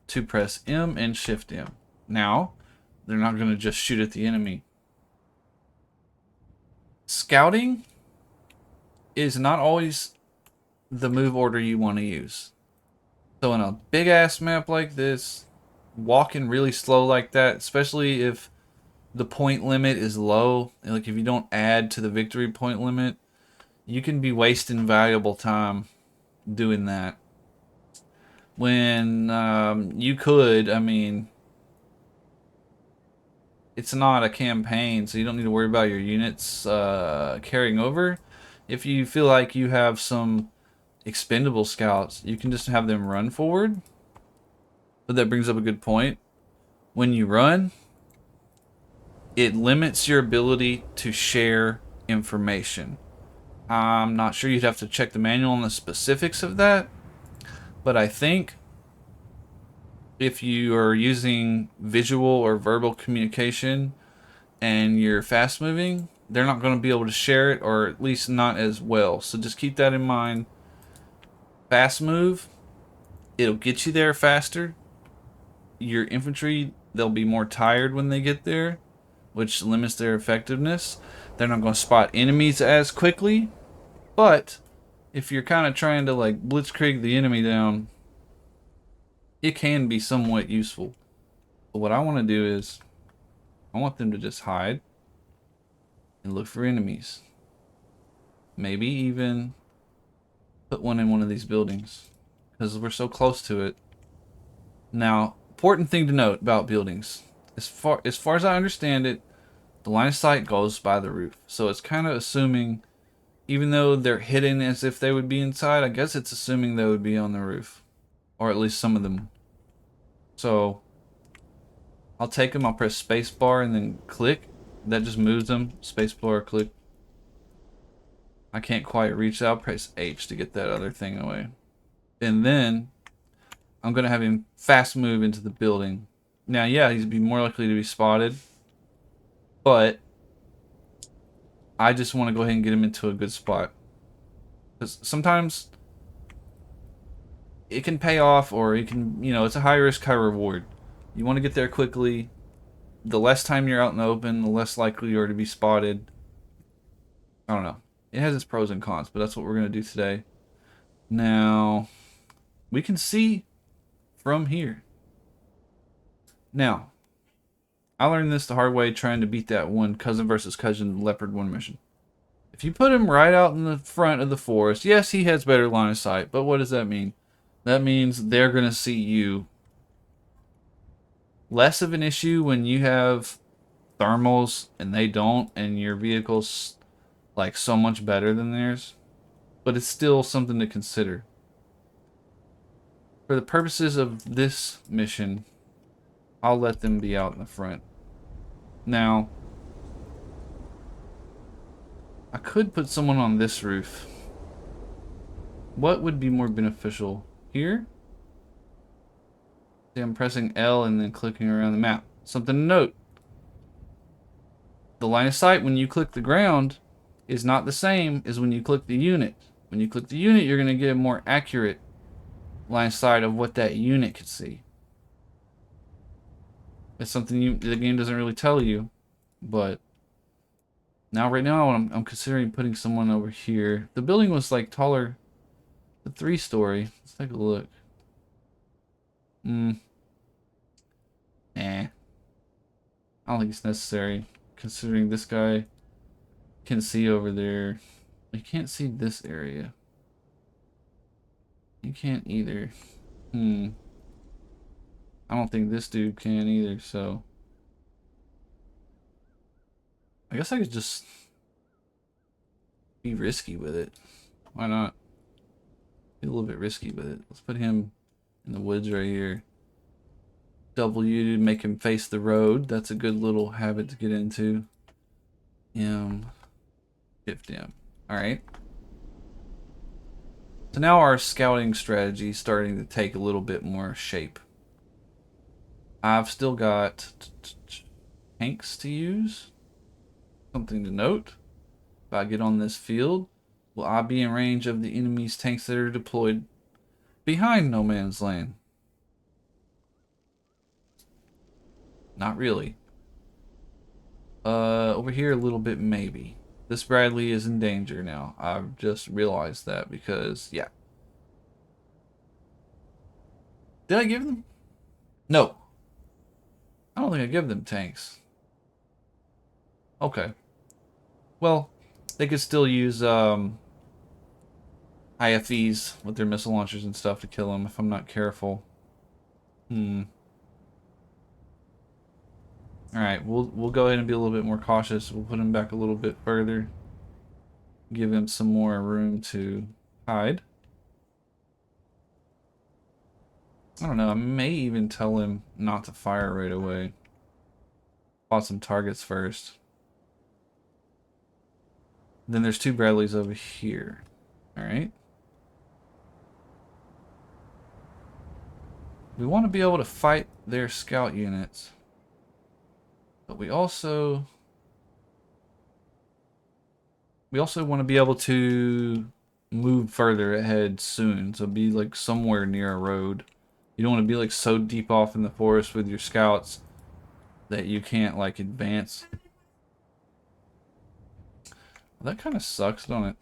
to press M and Shift M. Now, they're not going to just shoot at the enemy. Scouting is not always the move order you want to use. So in a big ass map like this, walking really slow like that, especially if the point limit is low, like if you don't add to the victory point limit, you can be wasting valuable time doing that. When you could, I mean, it's not a campaign, so you don't need to worry about your units carrying over. If you feel like you have some expendable scouts, you can just have them run forward. But that brings up a good point. When you run, it limits your ability to share information. I'm not sure, you'd have to check the manual on the specifics of that, but I think if you are using visual or verbal communication and you're fast moving, they're not going to be able to share it, or at least not as well. So just keep that in mind. Fast move, it'll get you there faster. Your infantry, they'll be more tired when they get there, which limits their effectiveness. They're not going to spot enemies as quickly, but if you're kind of trying to like blitzkrieg the enemy down, it can be somewhat useful. But what I want to do is I want them to just hide and look for enemies. Maybe even put one in one of these buildings because we're so close to it. Now, important thing to note about buildings. As far as I understand it, the line of sight goes by the roof. So it's kind of assuming, even though they're hidden as if they would be inside, I guess it's assuming they would be on the roof. Or at least some of them. So I'll take them, I'll press spacebar and then click. That just moves them. Spacebar, click. I can't quite reach out. Press H to get that other thing away. And then I'm going to have him fast move into the building. Now, yeah, he'd be more likely to be spotted. But I just want to go ahead and get him into a good spot. Because sometimes it can pay off, or it can, it's a high risk, high reward. You want to get there quickly. The less time you're out in the open, the less likely you are to be spotted. I don't know. It has its pros and cons, but that's what we're going to do today. Now, we can see from here. Now, I learned this the hard way trying to beat that one cousin versus cousin leopard 1 mission. If you put him right out in the front of the forest, yes, he has better line of sight, but what does that mean? That means they're going to see you. Less of an issue when you have thermals and they don't, and your vehicle's like so much better than theirs, but it's still something to consider. For the purposes of this mission, I'll let them be out in the front. Now, I could put someone on this roof. What would be more beneficial? Here? See, I'm pressing L and then clicking around the map. Something to note. The line of sight when you click the ground is not the same as when you click the unit. When you click the unit, you're going to get a more accurate line of sight of what that unit could see. It's something the game doesn't really tell you, but right now I'm considering putting someone over here. The building was like taller, the 3-story. Let's take a look. I don't think it's necessary, considering this guy can see over there. You can't see this area. You can't either. I don't think this dude can either, so I guess I could just be risky with it. Why not? Be a little bit risky with it. Let's put him in the woods right here. W to make him face the road. That's a good little habit to get into. Shift M. Alright. So now our scouting strategy is starting to take a little bit more shape. I've still got tanks to use. Something to note. If I get on this field, will I be in range of the enemy's tanks that are deployed behind no man's land? Not really. Over here a little bit maybe. This Bradley is in danger now. I've just realized that because, yeah. Did I give them? No. I don't think I give them tanks. Okay. Well, they could still use IFEs with their missile launchers and stuff to kill them if I'm not careful. Alright, we'll go ahead and be a little bit more cautious. We'll put him back a little bit further. Give him some more room to hide. I don't know, I may even tell him not to fire right away. Spot some targets first. Then there's 2 Bradleys over here. Alright. We want to be able to fight their scout units. But we also want to be able to move further ahead soon. So be like somewhere near a road. You don't want to be like so deep off in the forest with your scouts that you can't like advance. Well, that kind of sucks, don't it?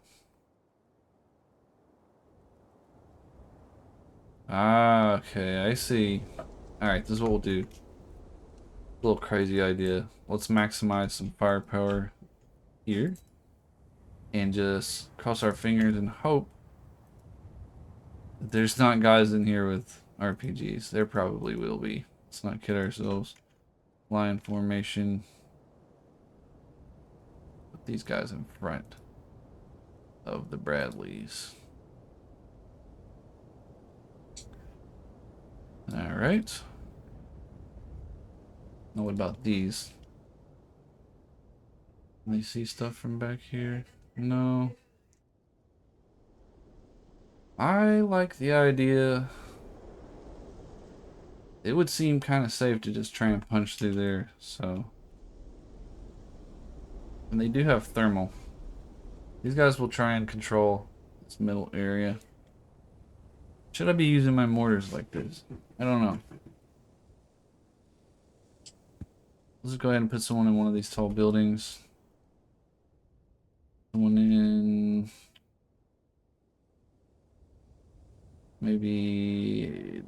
Ah, okay, I see. Alright, this is what we'll do. A little crazy idea. Let's maximize some firepower here. And just cross our fingers and hope that there's not guys in here with RPGs. There probably will be. Let's not kid ourselves. Line formation. Put these guys in front of the Bradleys. Alright. Now what about these? Can they see stuff from back here? No. I like the idea. It would seem kind of safe to just try and punch through there, so. And they do have thermal. These guys will try and control this middle area. Should I be using my mortars like this? I don't know. Let's just go ahead and put someone in one of these tall buildings. Someone in maybe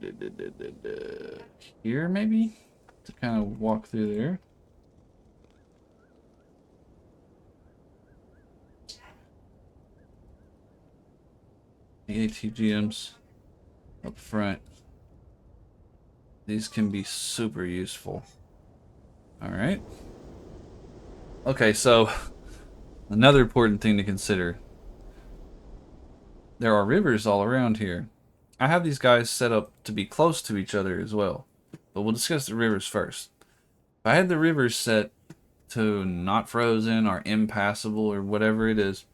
here, maybe to kind of walk through there. The ATGMs up front. These can be super useful. Alright. Okay, so another important thing to consider. There are rivers all around here. I have these guys set up to be close to each other as well. But we'll discuss the rivers first. If I had the rivers set to not frozen or impassable or whatever it is,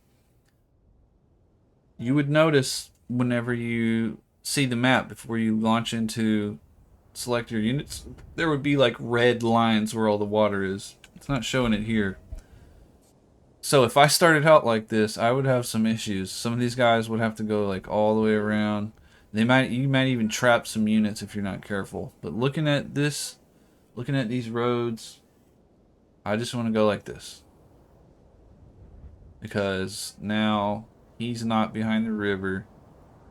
you would notice whenever you see the map before you launch into select your units, there would be like red lines where all the water is. It's not showing it here. So if I started out like this, I would have some issues. Some of these guys would have to go like all the way around. You might even trap some units if you're not careful. But looking at this, looking at these roads, I just want to go like this. Because now he's not behind the river.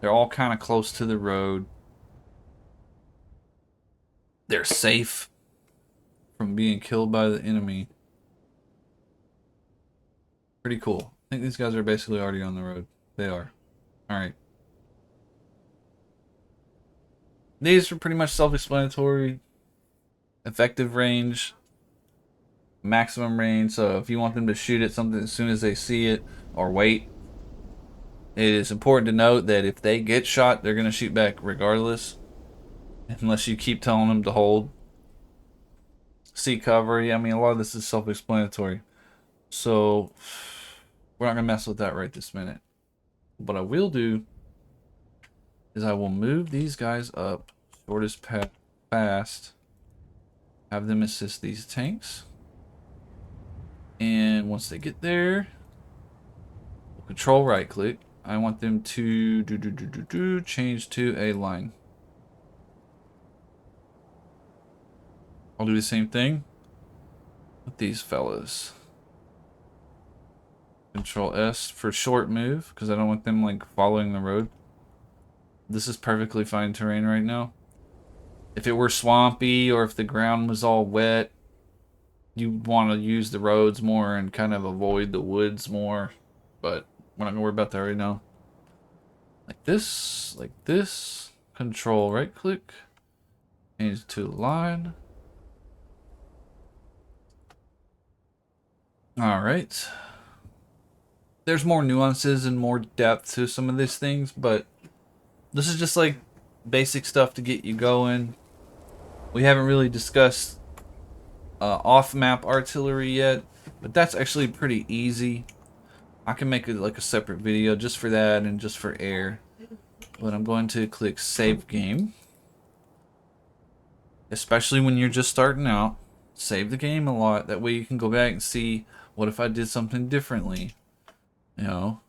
They're all kind of close to the road. They're safe from being killed by the enemy. Pretty cool. I think these guys are basically already on the road. They are. Alright. These are pretty much self-explanatory. Effective range. Maximum range. So if you want them to shoot at something as soon as they see it, or wait, it is important to note that if they get shot, they're going to shoot back regardless. Unless you keep telling them to hold. Seek cover. Yeah, I mean, a lot of this is self-explanatory. So, we're not going to mess with that right this minute. What I will do is I will move these guys up shortest path fast. Have them assist these tanks. And once they get there, we'll control right click. I want them to change to a line. I'll do the same thing with these fellas. Control S for short move, because I don't want them like following the road. This is perfectly fine terrain right now. If it were swampy or if the ground was all wet, you'd want to use the roads more and kind of avoid the woods more. But we're not going to worry about that right now. Like this, like this. Control right click. Change to line. Alright. There's more nuances and more depth to some of these things, but this is just like basic stuff to get you going. We haven't really discussed off-map artillery yet, but that's actually pretty easy. I can make it like a separate video just for that and just for air. But I'm going to click save game. Especially when you're just starting out. Save the game a lot. That way you can go back and see, what if I did something differently? You know,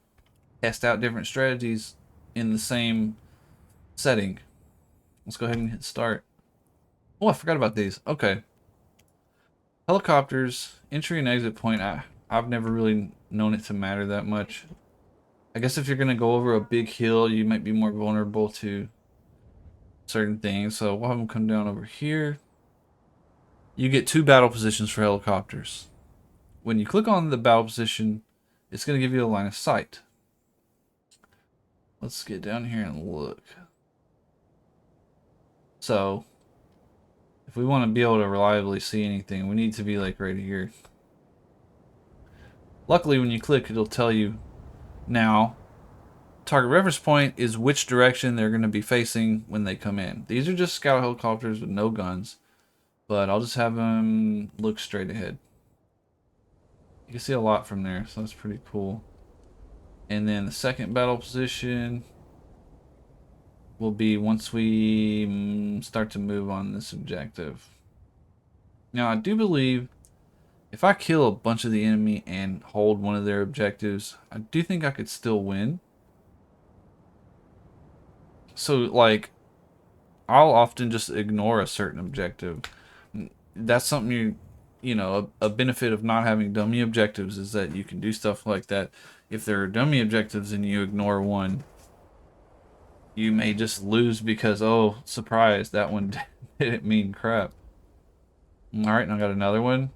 test out different strategies in the same setting. Let's go ahead and hit start. Oh, I forgot about these. Okay. Helicopters, entry and exit point. I've never really known it to matter that much. I guess if you're going to go over a big hill, you might be more vulnerable to certain things. So we'll have them come down over here. You get 2 battle positions for helicopters. When you click on the battle position, it's going to give you a line of sight. Let's get down here and look. So, if we want to be able to reliably see anything, we need to be like right here. Luckily, when you click, it'll tell you now. Target reference point is which direction they're going to be facing when they come in. These are just scout helicopters with no guns, but I'll just have them look straight ahead. You can see a lot from there, so that's pretty cool. And then the second battle position will be once we start to move on this objective. Now, I do believe if I kill a bunch of the enemy and hold one of their objectives, I do think I could still win. So, like, I'll often just ignore a certain objective. That's something you know, a benefit of not having dummy objectives is that you can do stuff like that. If there are dummy objectives and you ignore one, you may just lose because, oh, surprise, that one didn't mean crap. Alright, and I got another one.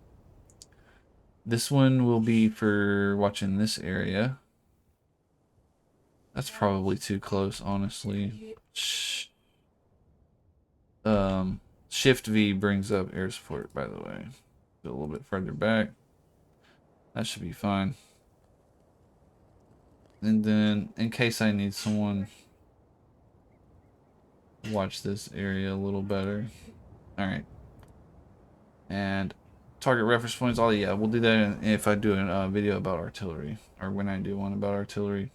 This one will be for watching this area. That's probably too close, honestly. Shift V brings up air support, by the way. Go a little bit further back. That should be fine. And then, in case I need someone to watch this area a little better. Alright. And target reference points. Oh yeah, we'll do that if I do a video about artillery. Or when I do one about artillery.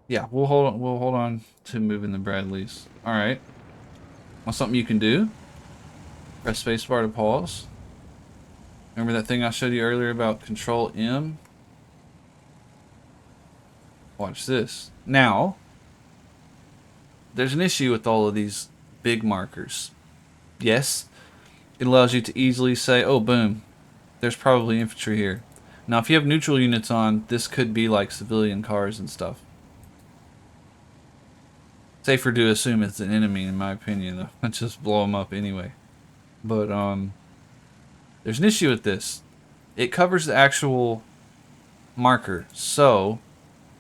Yeah, we'll hold on to moving the Bradleys. Alright. Want something you can do? Press spacebar to pause. Remember that thing I showed you earlier about Control M? Watch this. Now, there's an issue with all of these big markers. Yes, it allows you to easily say, oh, boom, there's probably infantry here. Now, if you have neutral units on, this could be like civilian cars and stuff. Safer to assume it's an enemy, in my opinion. Let's just blow them up anyway. But, there's an issue with this. It covers the actual marker. So,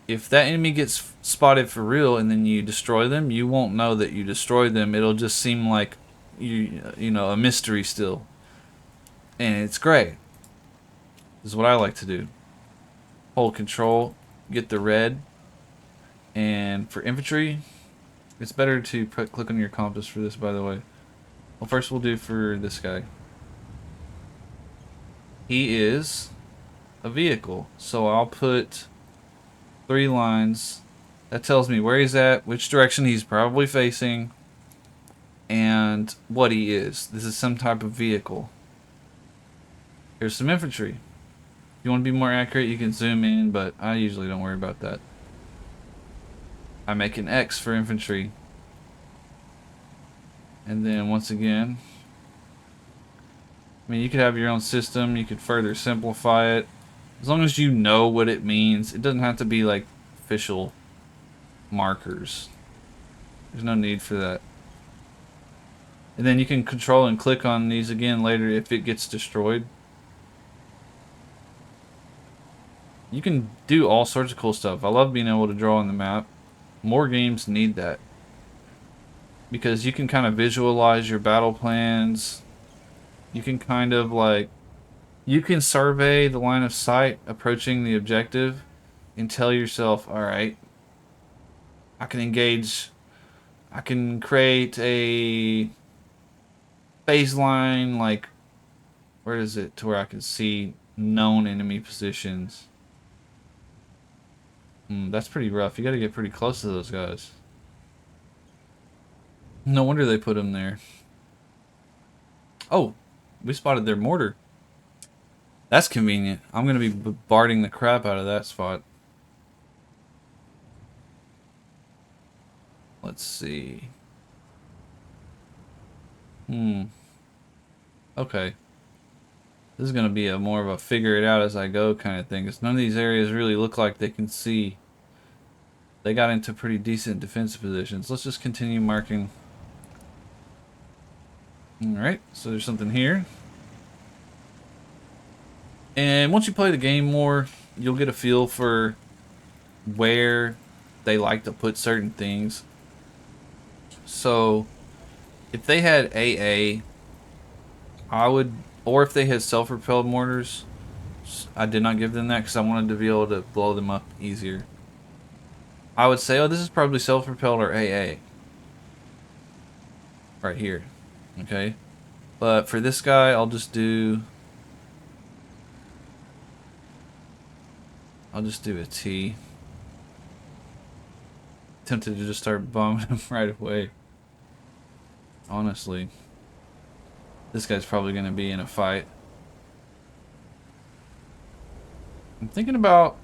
if that enemy gets spotted for real and then you destroy them, you won't know that you destroyed them. It'll just seem like you know, a mystery still. And it's great. This is what I like to do. Hold control, get the red. And for infantry, it's better to click on your compass for this, by the way. Well, first we'll do for this guy. He is a vehicle. So I'll put 3 lines. That tells me where he's at, which direction he's probably facing, and what he is. This is some type of vehicle. Here's some infantry. If you want to be more accurate, you can zoom in, but I usually don't worry about that. I make an X for infantry. And then once again, I mean, you could have your own system. You could further simplify it. As long as you know what it means, it doesn't have to be like official markers. There's no need for that. And then you can control and click on these again later if it gets destroyed. You can do all sorts of cool stuff. I love being able to draw on the map. More games need that. Because you can kind of visualize your battle plans. You can kind of like... You can survey the line of sight approaching the objective and tell yourself, alright, I can engage... I can create a baseline, like, Where is it to where I can see known enemy positions? That's pretty rough. You gotta get pretty close to those guys. No wonder they put them there. Oh, we spotted their mortar. That's convenient. I'm gonna be bombarding the crap out of that spot. Let's see. Okay. This is gonna be a more of a figure it out as I go kind of thing, because none of these areas really look like they can see. They got into pretty decent defensive positions. Let's just continue marking. Alright, so there's something here. And once you play the game more, you'll get a feel for where they like to put certain things. So, if they had AA, I would, or if they had self-propelled mortars, I did not give them that because I wanted to be able to blow them up easier. I would say, oh, this is probably self-propelled or AA. Right here. Okay. But for this guy, I'll just do a T. Tempted to just start bombing him right away. Honestly. This guy's probably going to be in a fight. I'm thinking about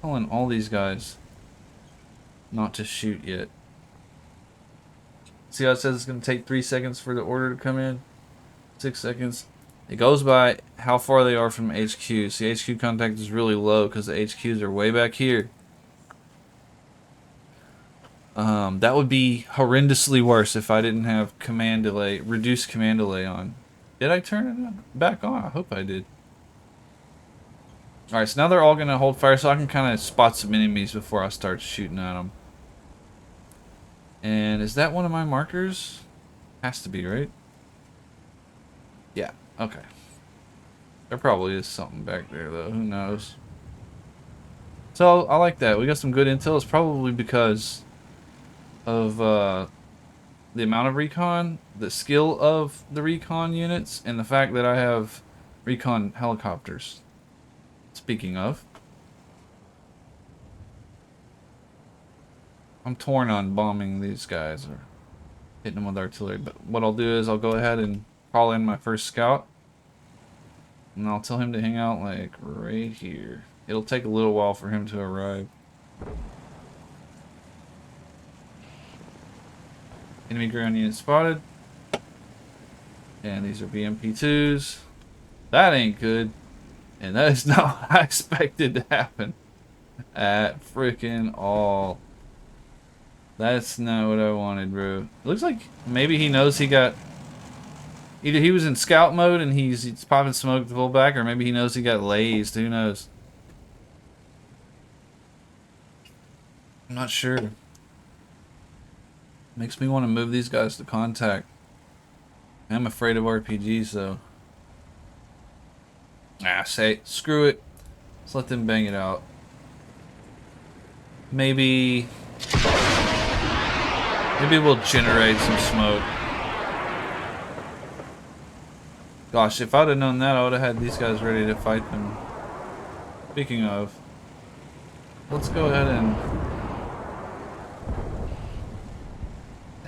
telling all these guys not to shoot yet. See how it says it's going to take 3 seconds for the order to come in? 6 seconds. It goes by how far they are from HQ. See, HQ contact is really low because the HQs are way back here. That would be horrendously worse if I didn't have command delay, reduced command delay on. Did I turn it back on? I hope I did. Alright, so now they're all going to hold fire so I can kind of spot some enemies before I start shooting at them. And is that one of my markers? Has to be, right? Yeah, okay. There probably is something back there, though. Who knows? So, I like that. We got some good intel. It's probably because of the amount of recon, the skill of the recon units, and the fact that I have recon helicopters. Speaking of, I'm torn on bombing these guys or hitting them with artillery, but what I'll do is I'll go ahead and call in my first scout, and I'll tell him to hang out like right here. It'll take a little while for him to arrive. Enemy ground unit spotted. And these are BMP2s. That ain't good. And that is not what I expected to happen at freaking all. That's not what I wanted, bro. It looks like maybe he knows he got... Either he was in scout mode and he's popping smoke to pull back, or maybe he knows he got lased. Who knows? I'm not sure. Makes me want to move these guys to contact. I'm afraid of RPGs, though. Screw it. Let's let them bang it out. Maybe we'll generate some smoke. Gosh, if I'd have known that, I would have had these guys ready to fight them. Speaking of, let's go ahead and...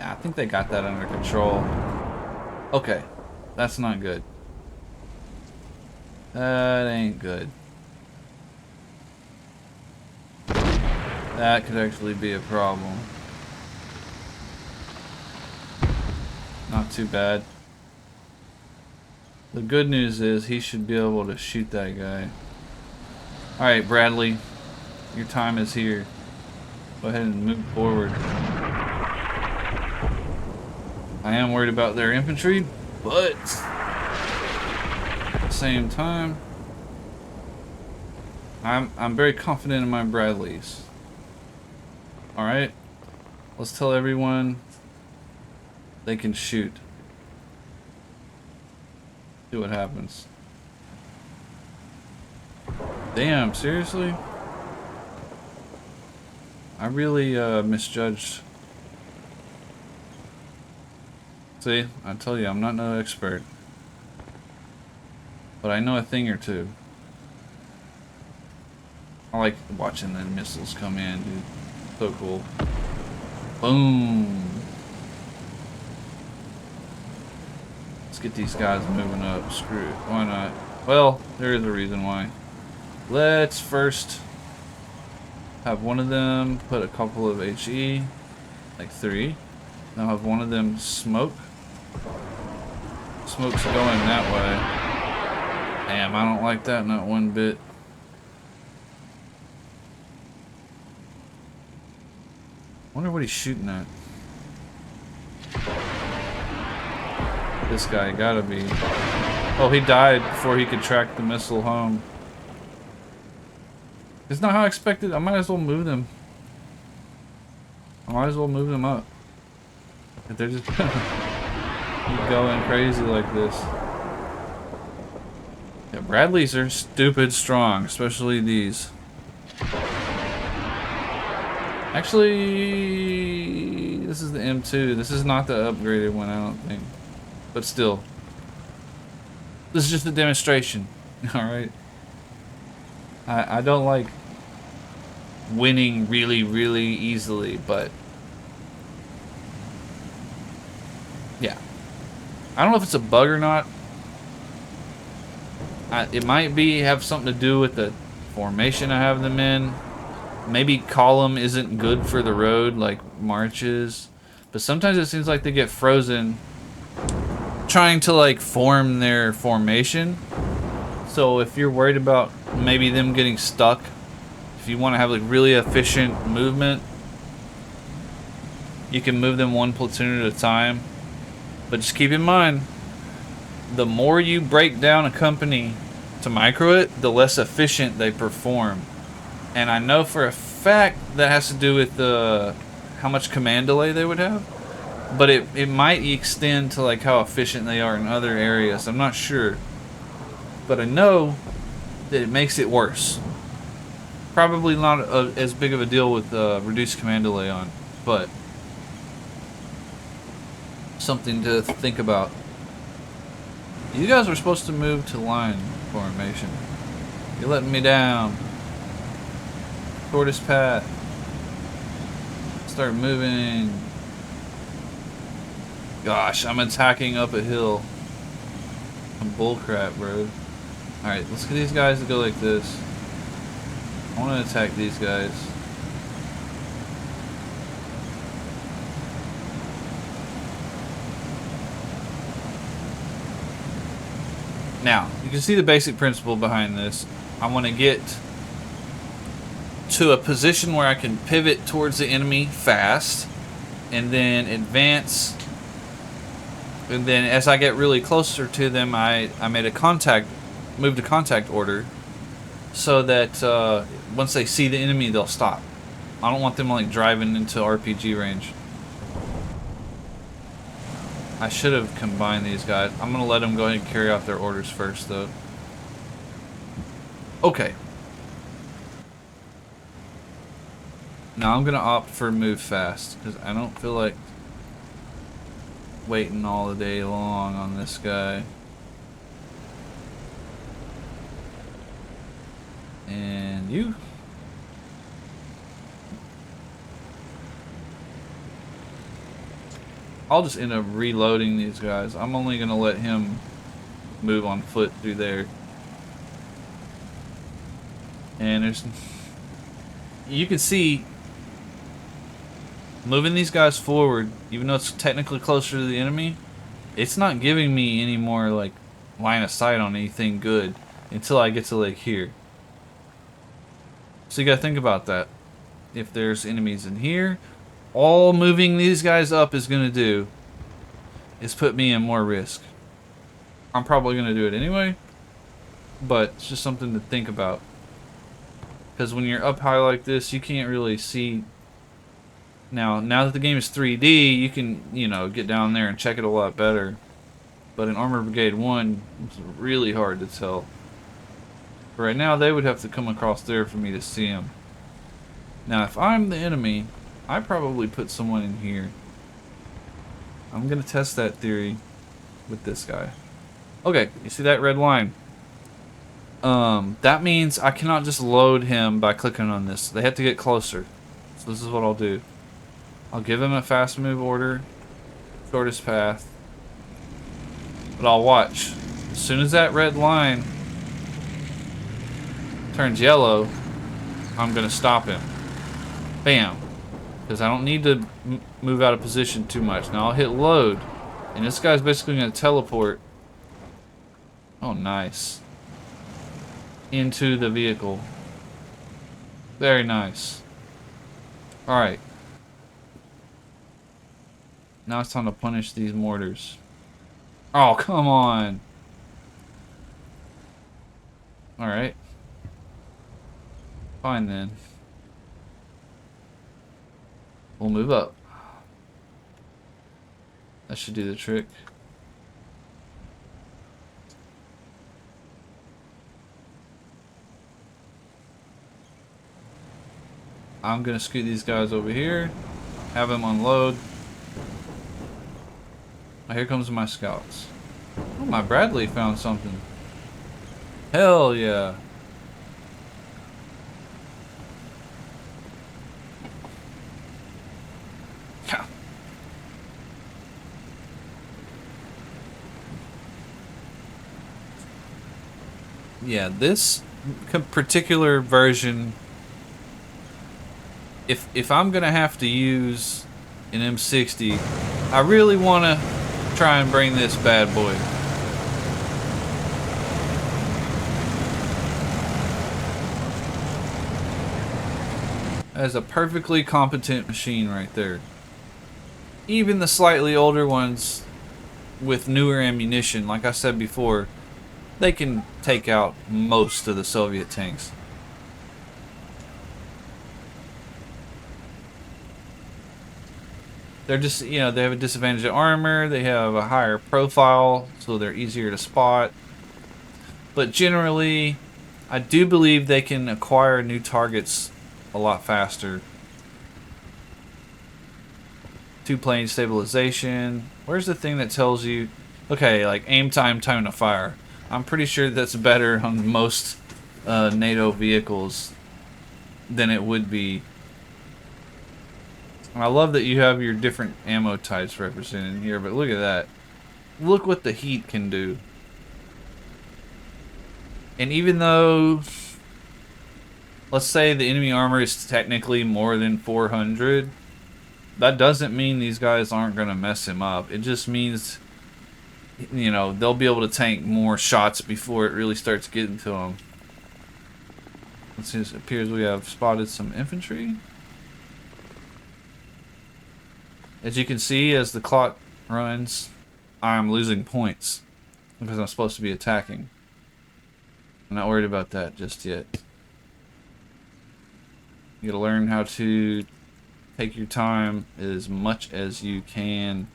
I think they got that under control. Okay, that's not good. That ain't good. That could actually be a problem. Not too bad. The good news is he should be able to shoot that guy. Alright, Bradley. Your time is here. Go ahead and move forward. I am worried about their infantry, but at the same time, I'm very confident in my Bradleys. Alright? Let's tell everyone they can shoot. See what happens. Damn, seriously? I really misjudged. See, I tell you, I'm not no expert. but I know a thing or two. I like watching the missiles come in, dude. So cool. Boom. Let's get these guys moving up. Screw it. Why not? Well, there is a reason why. Let's first have one of them put a couple of HE, like 3. Now have one of them smoke. Smoke's going that way. Damn, I don't like that, not one bit. Wonder what he's shooting at. This guy gotta be. Oh, he died before he could track the missile home. It's not how I expected. I might as well move them. I might as well move them up. If they're just going crazy like this. Yeah, Bradleys are stupid strong, especially these. Actually, this is the M2. This is not the upgraded one, I don't think. But still. This is just a demonstration. Alright? I don't like winning really, really easily, but yeah. I don't know if it's a bug or not. It might have something to do with the formation I have them in. Maybe column isn't good for the road like March is. But sometimes it seems like they get frozen trying to like form their formation. So if you're worried about maybe them getting stuck, if you want to have like really efficient movement, you can move them one platoon at a time. But just keep in mind, the more you break down a company to micro it, the less efficient they perform. And I know for a fact that has to do with how much command delay they would have. But it might extend to like how efficient they are in other areas. I'm not sure. But I know that it makes it worse. Probably not as big of a deal with reduced command delay on. But something to think about. You guys were supposed to move to line formation. You're letting me down. Shortest path. Start moving. Gosh, I'm attacking up a hill. I'm bullcrap, bro. Alright, let's get these guys to go like this. I want to attack these guys. Now, you can see the basic principle behind this. I want to get to a position where I can pivot towards the enemy fast and then advance, and then as I get really closer to them, I made a move to contact order so that once they see the enemy they'll stop. I don't want them like driving into RPG range. I should have combined these guys. I'm gonna let them go ahead and carry out their orders first though. Okay. Now I'm gonna opt for move fast because I don't feel like waiting all the day long on this guy. And you. I'll just end up reloading these guys. I'm only gonna let him move on foot through there. And there's, you can see, moving these guys forward, even though it's technically closer to the enemy, it's not giving me any more like line of sight on anything good until I get to like here. So you gotta think about that. If there's enemies in here, all moving these guys up is gonna do is put me in more risk. I'm probably gonna do it anyway, but it's just something to think about. Because when you're up high like this, you can't really see. Now that the game is 3D, you can, you know, get down there and check it a lot better. But in Armor Brigade 1, it's really hard to tell. But right now, they would have to come across there for me to see them. Now, if I'm the enemy, I probably put someone in here. I'm gonna test that theory with this guy. Okay, you see that red line? That means I cannot just load him by clicking on this. They have to get closer. So this is what I'll do. I'll give him a fast move order, shortest path. But I'll watch. As soon as that red line turns yellow, I'm gonna stop him. Bam. Because I don't need to move out of position too much. Now I'll hit load. And this guy's basically gonna teleport. Oh, nice. Into the vehicle. Very nice. Alright. Now it's time to punish these mortars. Oh, come on. Alright. Fine then. We'll move up. That should do the trick. I'm gonna scoot these guys over here. Have them unload. Oh, here comes my scouts. Oh, my Bradley found something. Hell yeah. Yeah, this particular version, if I'm gonna have to use an M60, I really want to try and bring this bad boy. As a perfectly competent machine right there. Even the slightly older ones with newer ammunition, like I said before, they can take out most of the Soviet tanks. They're just, you know, they have a disadvantage of armor, they have a higher profile, so they're easier to spot. But generally, I do believe they can acquire new targets a lot faster. Two-plane stabilization. Where's the thing that tells you, okay, like aim time, time to fire? I'm pretty sure that's better on most NATO vehicles than it would be. I love that you have your different ammo types represented here, but look at that. Look what the heat can do. And even though, let's say the enemy armor is technically more than 400, that doesn't mean these guys aren't going to mess him up. It just means, you know, they'll be able to tank more shots before it really starts getting to them. Let's see, it appears we have spotted some infantry. As you can see, as the clock runs, I'm losing points because I'm supposed to be attacking. I'm not worried about that just yet. You gotta learn how to take your time as much as you can,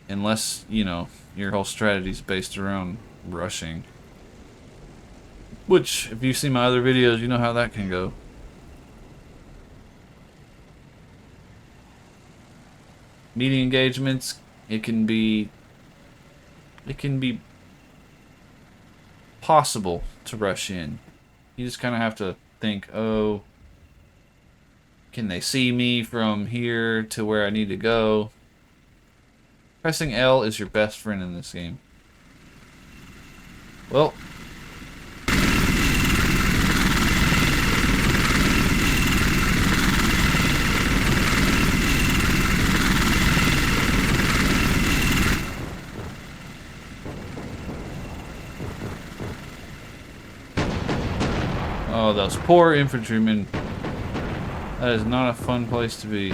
unless, you know, your whole strategy is based around rushing. Which, if you see my other videos, you know how that can go. Meeting engagements, it can be possible to rush in. You just kind of have to think, oh, can they see me from here to where I need to go? Pressing L is your best friend in this game. Well, oh, those poor infantrymen. That is not a fun place to be.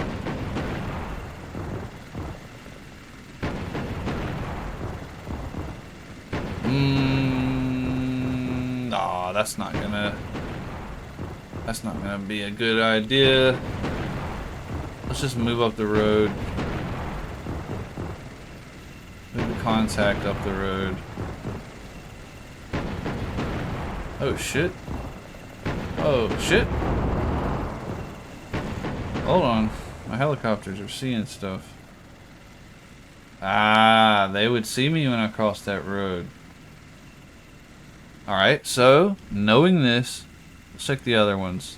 Aw, that's not gonna be a good idea. Let's just move up the road. Move the contact up the road. Oh shit. Oh shit. Hold on. My helicopters are seeing stuff. Ah, they would see me when I crossed that road. Alright, so, knowing this, let's check the other ones.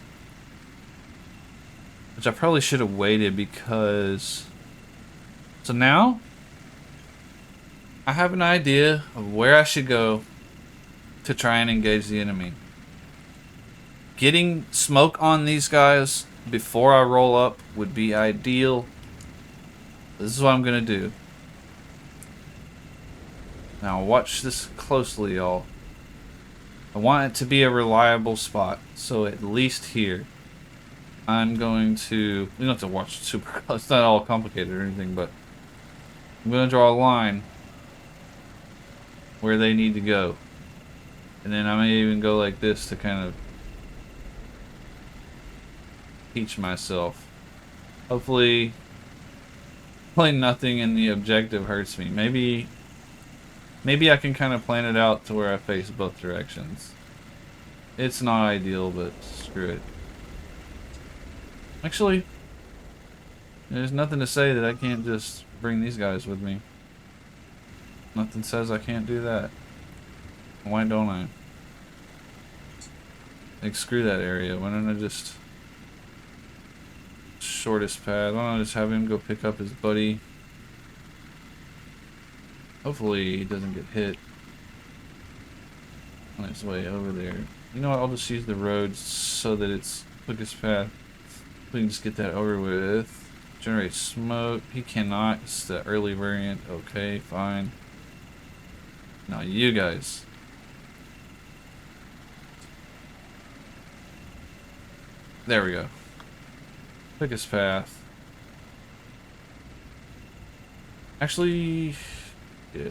Which I probably should have waited because... So now, I have an idea of where I should go to try and engage the enemy. Getting smoke on these guys before I roll up would be ideal. This is what I'm gonna do. Now watch this closely, y'all. I want it to be a reliable spot, so at least here. I'm going to... You don't have to watch super close, it's not all complicated or anything, but... I'm gonna draw a line where they need to go. And then I may even go like this to kind of teach myself. Hopefully, playing nothing in the objective hurts me. Maybe I can kind of plan it out to where I face both directions. It's not ideal, but screw it. Actually, there's nothing to say that I can't just bring these guys with me. Nothing says I can't do that. Why don't I? Like, screw that area. Why don't I just... Shortest path. Why don't I just have him go pick up his buddy? Hopefully he doesn't get hit on his way over there. You know what? I'll just use the roads so that it's quickest path. We can just get that over with. Generate smoke. He cannot. It's the early variant. Okay, fine. Now you guys. There we go. Quickest path. Actually,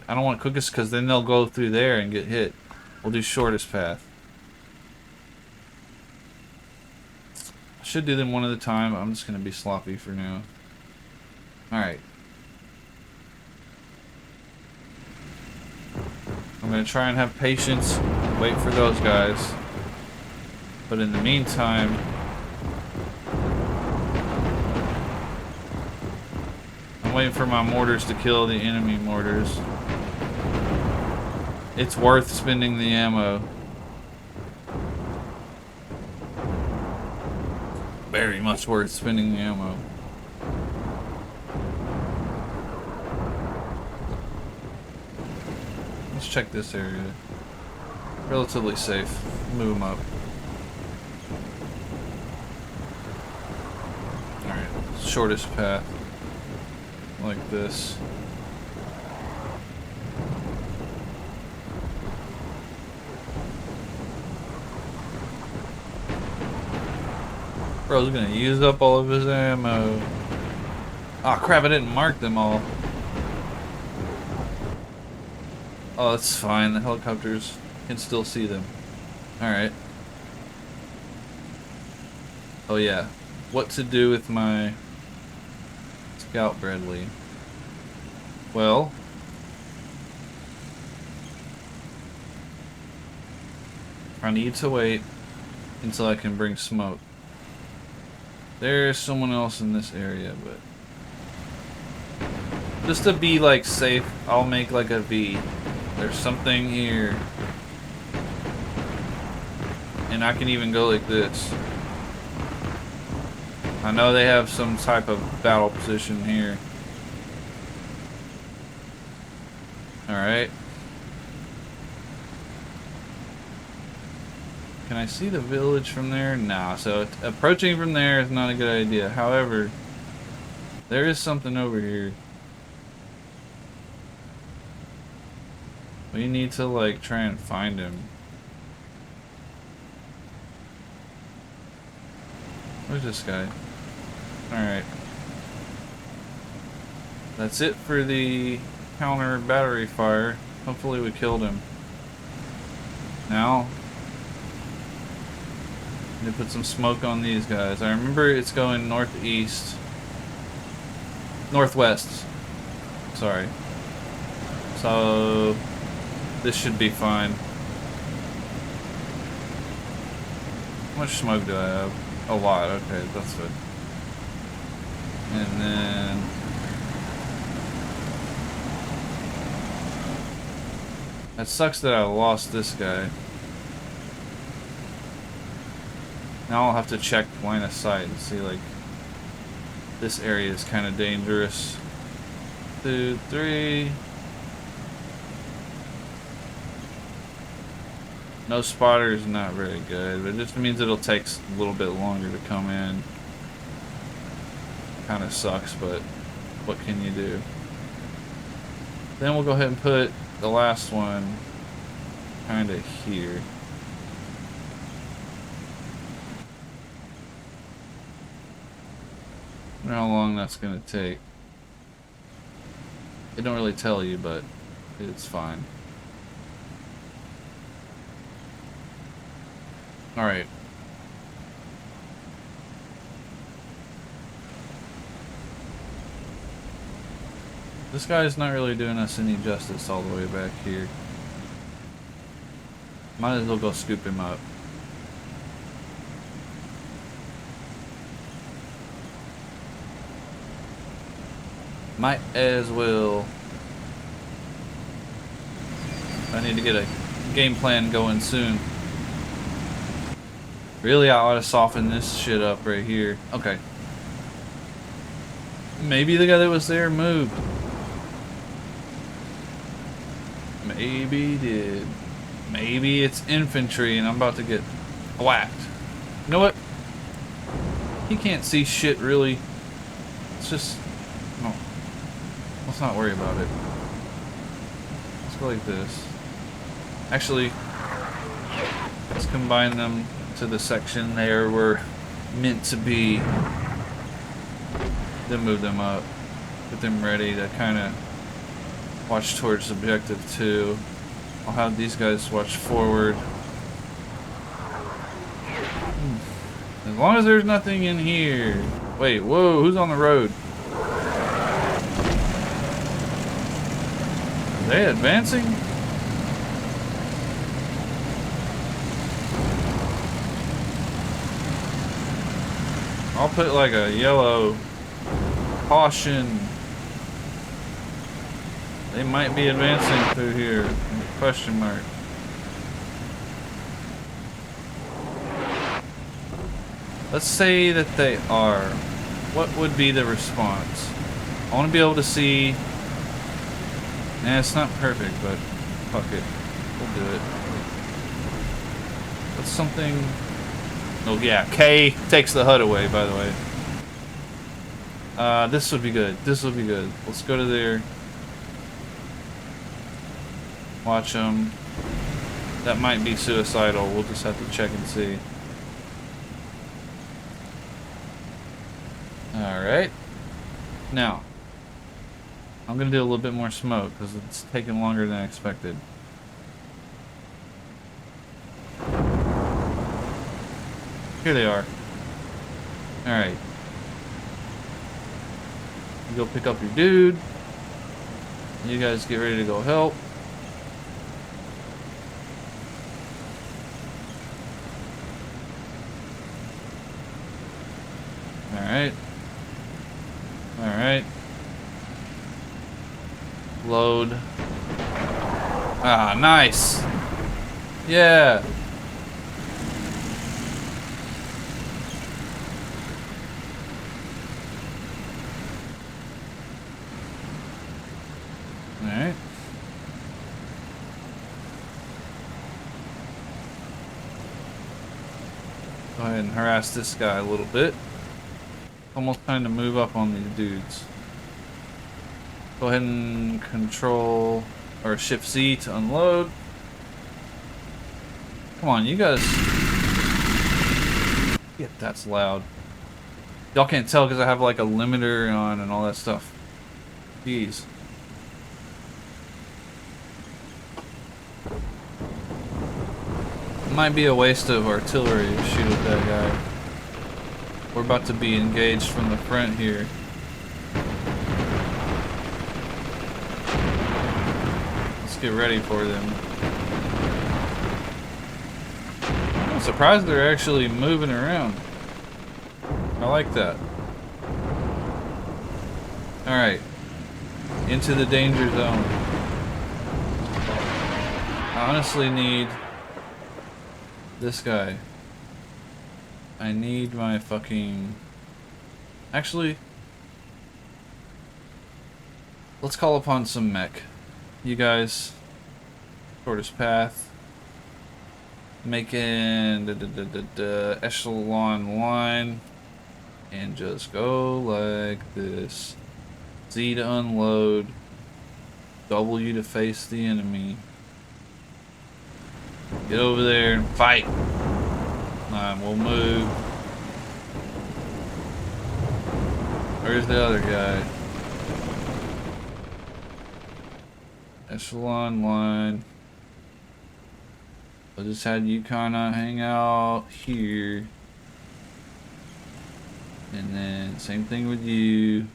I don't want quickest because then they'll go through there and get hit. We'll do shortest path. I should do them one at a time. I'm just going to be sloppy for now. Alright. I'm going to try and have patience. Wait for those guys. But in the meantime... I'm waiting for my mortars to kill the enemy mortars. It's worth spending the ammo. Very much worth spending the ammo. Let's check this area. Relatively safe. Move them up. Alright, shortest path. Like this. Bro's gonna use up all of his ammo. Oh crap, I didn't mark them all. Oh, that's fine. The helicopters can still see them. Alright. Oh yeah. What to do with my Scout Bradley? Well, I need to wait until I can bring smoke. There's someone else in this area, but just to be like safe, I'll make like a V. There's something here. And I can even go like this. I know they have some type of battle position here. Alright. Can I see the village from there? Nah, so approaching from there is not a good idea. However, there is something over here. We need to like try and find him. Where's this guy? Alright. That's it for the counter battery fire. Hopefully we killed him. Now, I need to put some smoke on these guys. I remember it's going northeast. Northwest. Sorry. So, this should be fine. How much smoke do I have? A lot, okay, that's good. And then... It sucks that I lost this guy. Now I'll have to check line of sight and see, like, this area is kind of dangerous. 2, 3. No spotters, not very good. But it just means it'll take a little bit longer to come in. Kind of sucks, but what can you do? Then we'll go ahead and put the last one kind of here. I don't know how long that's gonna take. They don't really tell you, but it's fine. Alright. This guy's not really doing us any justice all the way back here. Might as well go scoop him up. Might as well. I need to get a game plan going soon. Really, I ought to soften this shit up right here. Okay. Maybe the guy that was there moved. Maybe he did. Maybe it's infantry and I'm about to get whacked. You know what? He can't see shit really. It's just... no. Let's not worry about it. Let's go like this. Actually, let's combine them to the section they were meant to be. Then move them up. Get them ready to kind of watch towards objective 2. I'll have these guys watch forward. As long as there's nothing in here. Wait, whoa, who's on the road? Are they advancing? I'll put like a yellow caution. They might be advancing through here. Question mark. Let's say that they are. What would be the response? I want to be able to see. Nah, it's not perfect, but fuck it. We'll do it. What's something... oh yeah, K takes the HUD away, by the way. This would be good. This would be good. Let's go to there. Watch them. That might be suicidal. We'll just have to check and see. Alright. Now, I'm going to do a little bit more smoke because it's taking longer than I expected. Here they are. Alright. You go pick up your dude. You guys get ready to go help. Alright. Alright. Load. Ah, nice. Yeah. Alright. Go ahead and harass this guy a little bit. Almost time to move up on these dudes. Go ahead and control or shift Z to unload. Come on, you guys. Yeah, that's loud. Y'all can't tell because I have like a limiter on and all that stuff. Jeez. Might be a waste of artillery to shoot at that guy. We're about to be engaged from the front here. Let's get ready for them. I'm surprised they're actually moving around. I like that. Alright. Into the danger zone. I honestly need this guy. I need my fucking... Actually, let's call upon some mech. You guys, shortest path. Making the echelon line. And just go like this. Z to unload. W to face the enemy. Get over there and fight. We'll move. Where's the other guy? Echelon line. I just had you kinda hang out here. And then same thing with you.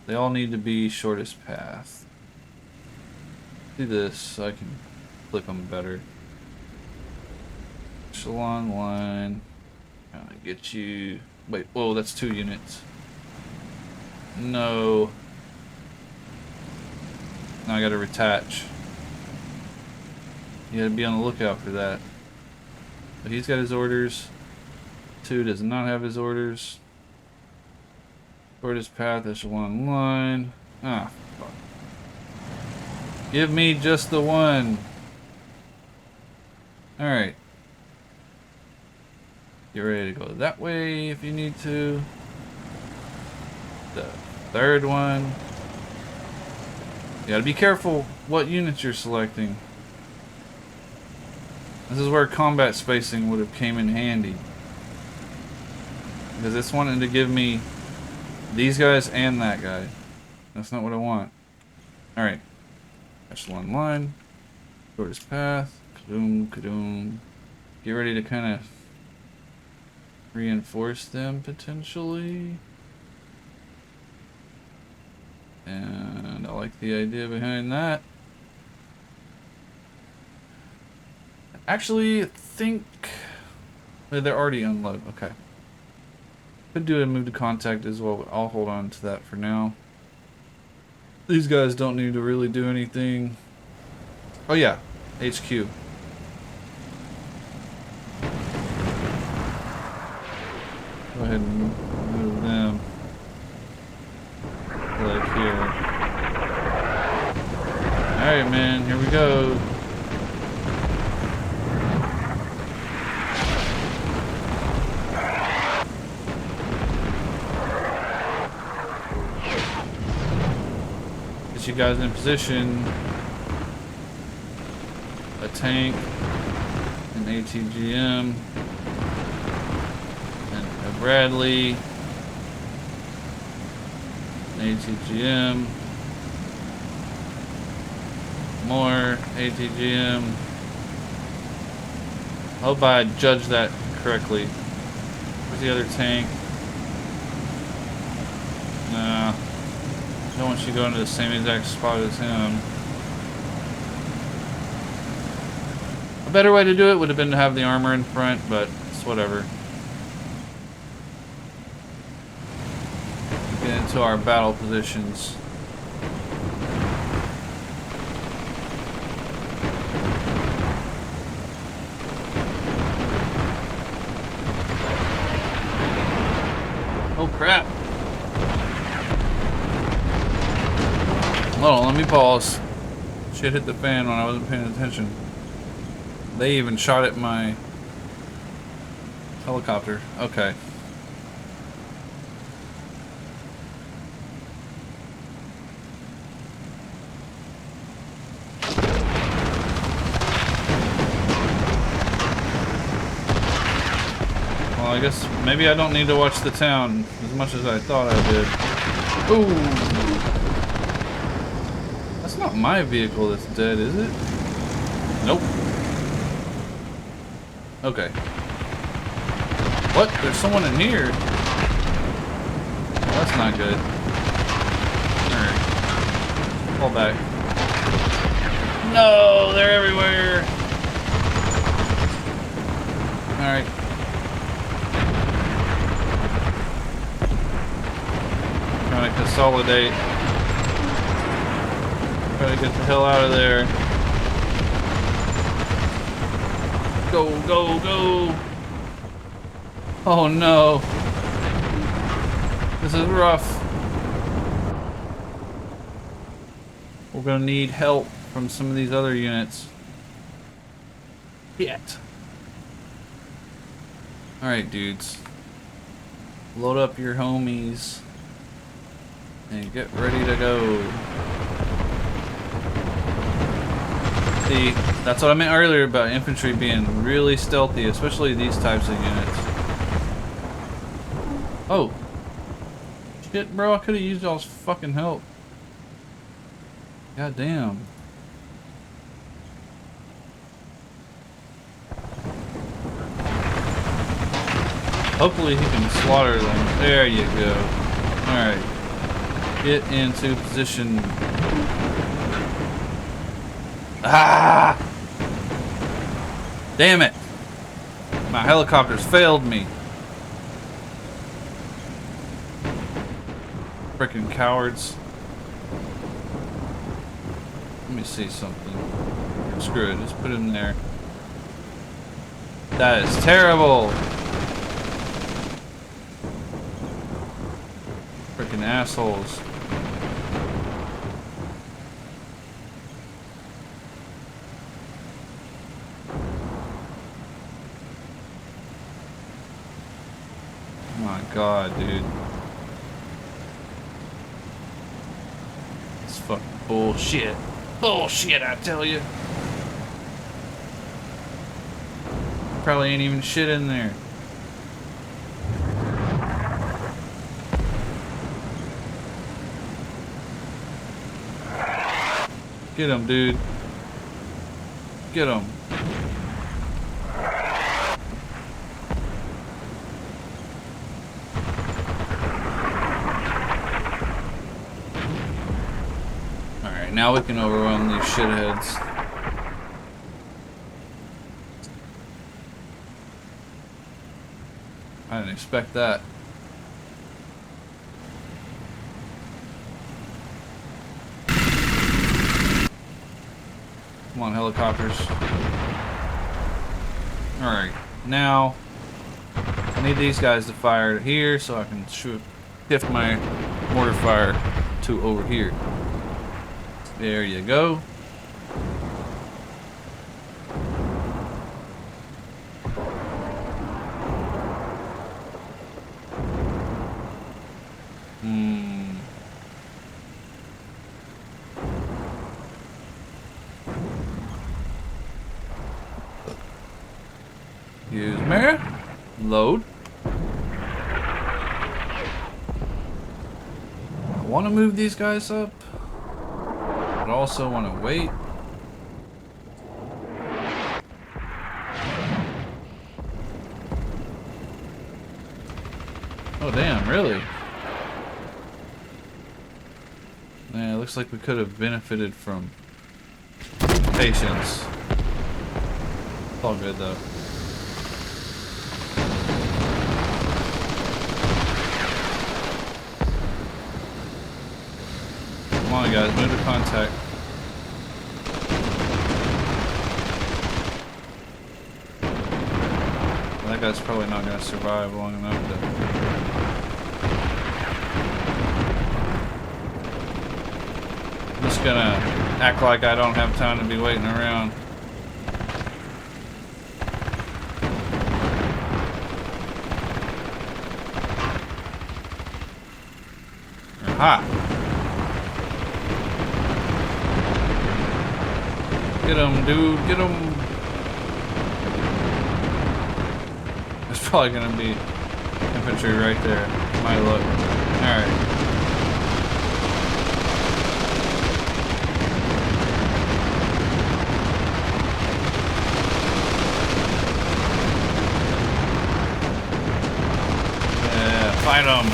They all need to be shortest path. Do this so I can click them better. Echelon line. Trying to get you. Wait, whoa, that's 2 units. No. Now I gotta retach. You gotta be on the lookout for that. But he's got his orders. 2 does not have his orders. Shortest path, echelon line. Ah, fuck. Give me just the one. Alright. Get ready to go that way if you need to. The 3rd one. You gotta be careful what units you're selecting. This is where combat spacing would have came in handy. Because it's wanting to give me these guys and that guy. That's not what I want. Alright. Echelon line. Shortest path. Kadoom, kadoom. Get ready to kind of reinforce them potentially. And I like the idea behind that. Actually, I think they're already unloaded. Okay. Could do a move to contact as well, but I'll hold on to that for now. These guys don't need to really do anything. Oh yeah, HQ. Go ahead and move them. Like here. Alright man, here we go. Get you guys in position. A tank, an ATGM, and a Bradley, an ATGM, more ATGM. Hope I judged that correctly. Where's the other tank? Nah. I don't want you going to the same exact spot as him. A better way to do it would have been to have the armor in front, but it's whatever. Get into our battle positions. Oh crap. Hold on, let me pause. Shit hit the fan when I wasn't paying attention. They even shot at my helicopter. Okay. Well, I guess maybe I don't need to watch the town as much as I thought I did. Ooh. That's not my vehicle that's dead, is it? Nope. Okay. What? There's someone in here. Well, that's not good. Alright. Fall back. No! They're everywhere! Alright. Trying to consolidate. Trying to get the hell out of there. Go, go, go! Oh no. This is rough. We're gonna need help from some of these other units. Shit. Alright, dudes. Load up your homies. And get ready to go. See, that's what I meant earlier about infantry being really stealthy, especially these types of units. Oh. Shit, bro, I could have used y'all's fucking help. God damn. Hopefully he can slaughter them. There you go. Alright. Get into position. Ah! Damn it! My helicopters failed me. Frickin' cowards. Let me see something. Screw it, just put it in there. That is terrible! Frickin' assholes. My god, dude. It's fucking bullshit. Bullshit, I tell you. Probably ain't even shit in there. Get him, dude. Get him. Alright, now we can overwhelm these shitheads. I didn't expect that. Come on, helicopters. Alright, now I need these guys to fire here so I can shift my mortar fire to over here. There you go. Excuse me. Load. I want to move these guys up, but also want to wait. Oh damn, really? Yeah, it looks like we could have benefited from patience. It's all good though. Come on guys, move to contact. That guy's probably not going to survive long enough to... I'm just going to act like I don't have time to be waiting around. Aha! Get him, dude, get him! There's probably gonna be infantry right there. My luck. Alright. Yeah, fight him!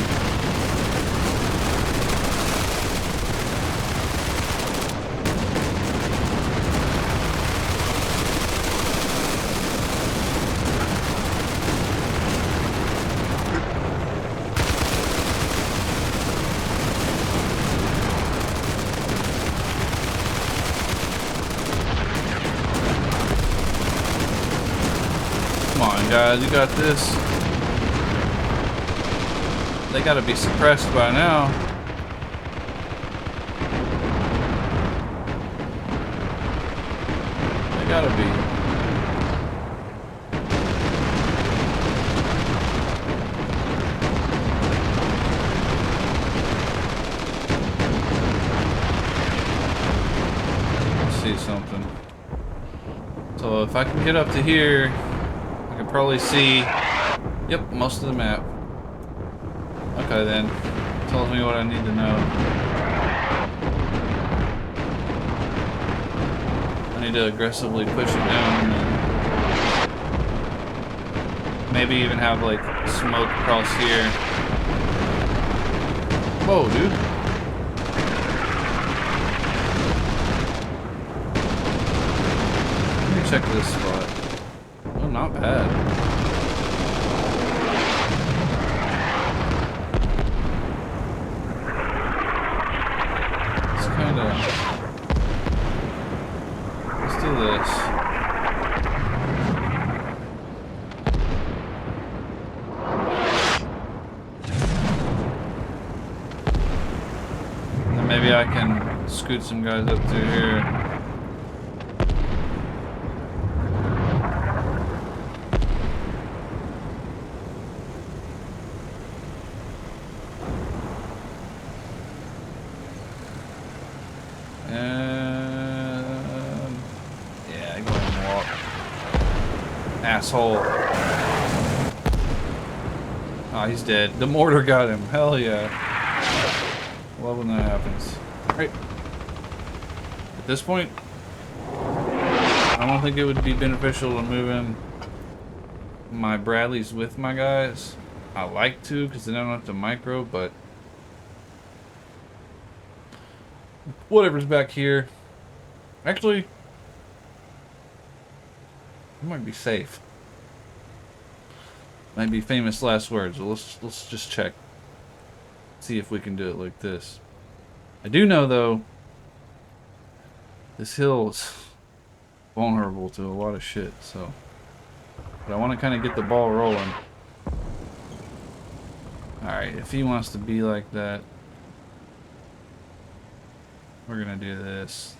Come on, guys, you got this. They gotta be suppressed by now. They gotta be. See something. So if I can get up to here, I can probably see, yep, most of the map. Okay then, tells me what I need to know. I need to aggressively push it down and maybe even have like smoke across here. Whoa, dude. Check this spot. Oh, not bad. It's kind of. Let's do this. And maybe I can scoot some guys up through here. Yeah, go ahead and walk. Asshole. Oh, he's dead. The mortar got him. Hell yeah. Love when that happens. Alright. At this point, I don't think it would be beneficial to move in my Bradleys with my guys. I like to, because they don't have to micro, but whatever's back here. Actually, it might be safe. Might be famous last words. Well, let's just check. See if we can do it like this. I do know though, this hill is vulnerable to a lot of shit, so. But I want to kind of get the ball rolling. Alright, if he wants to be like that, we're gonna do this.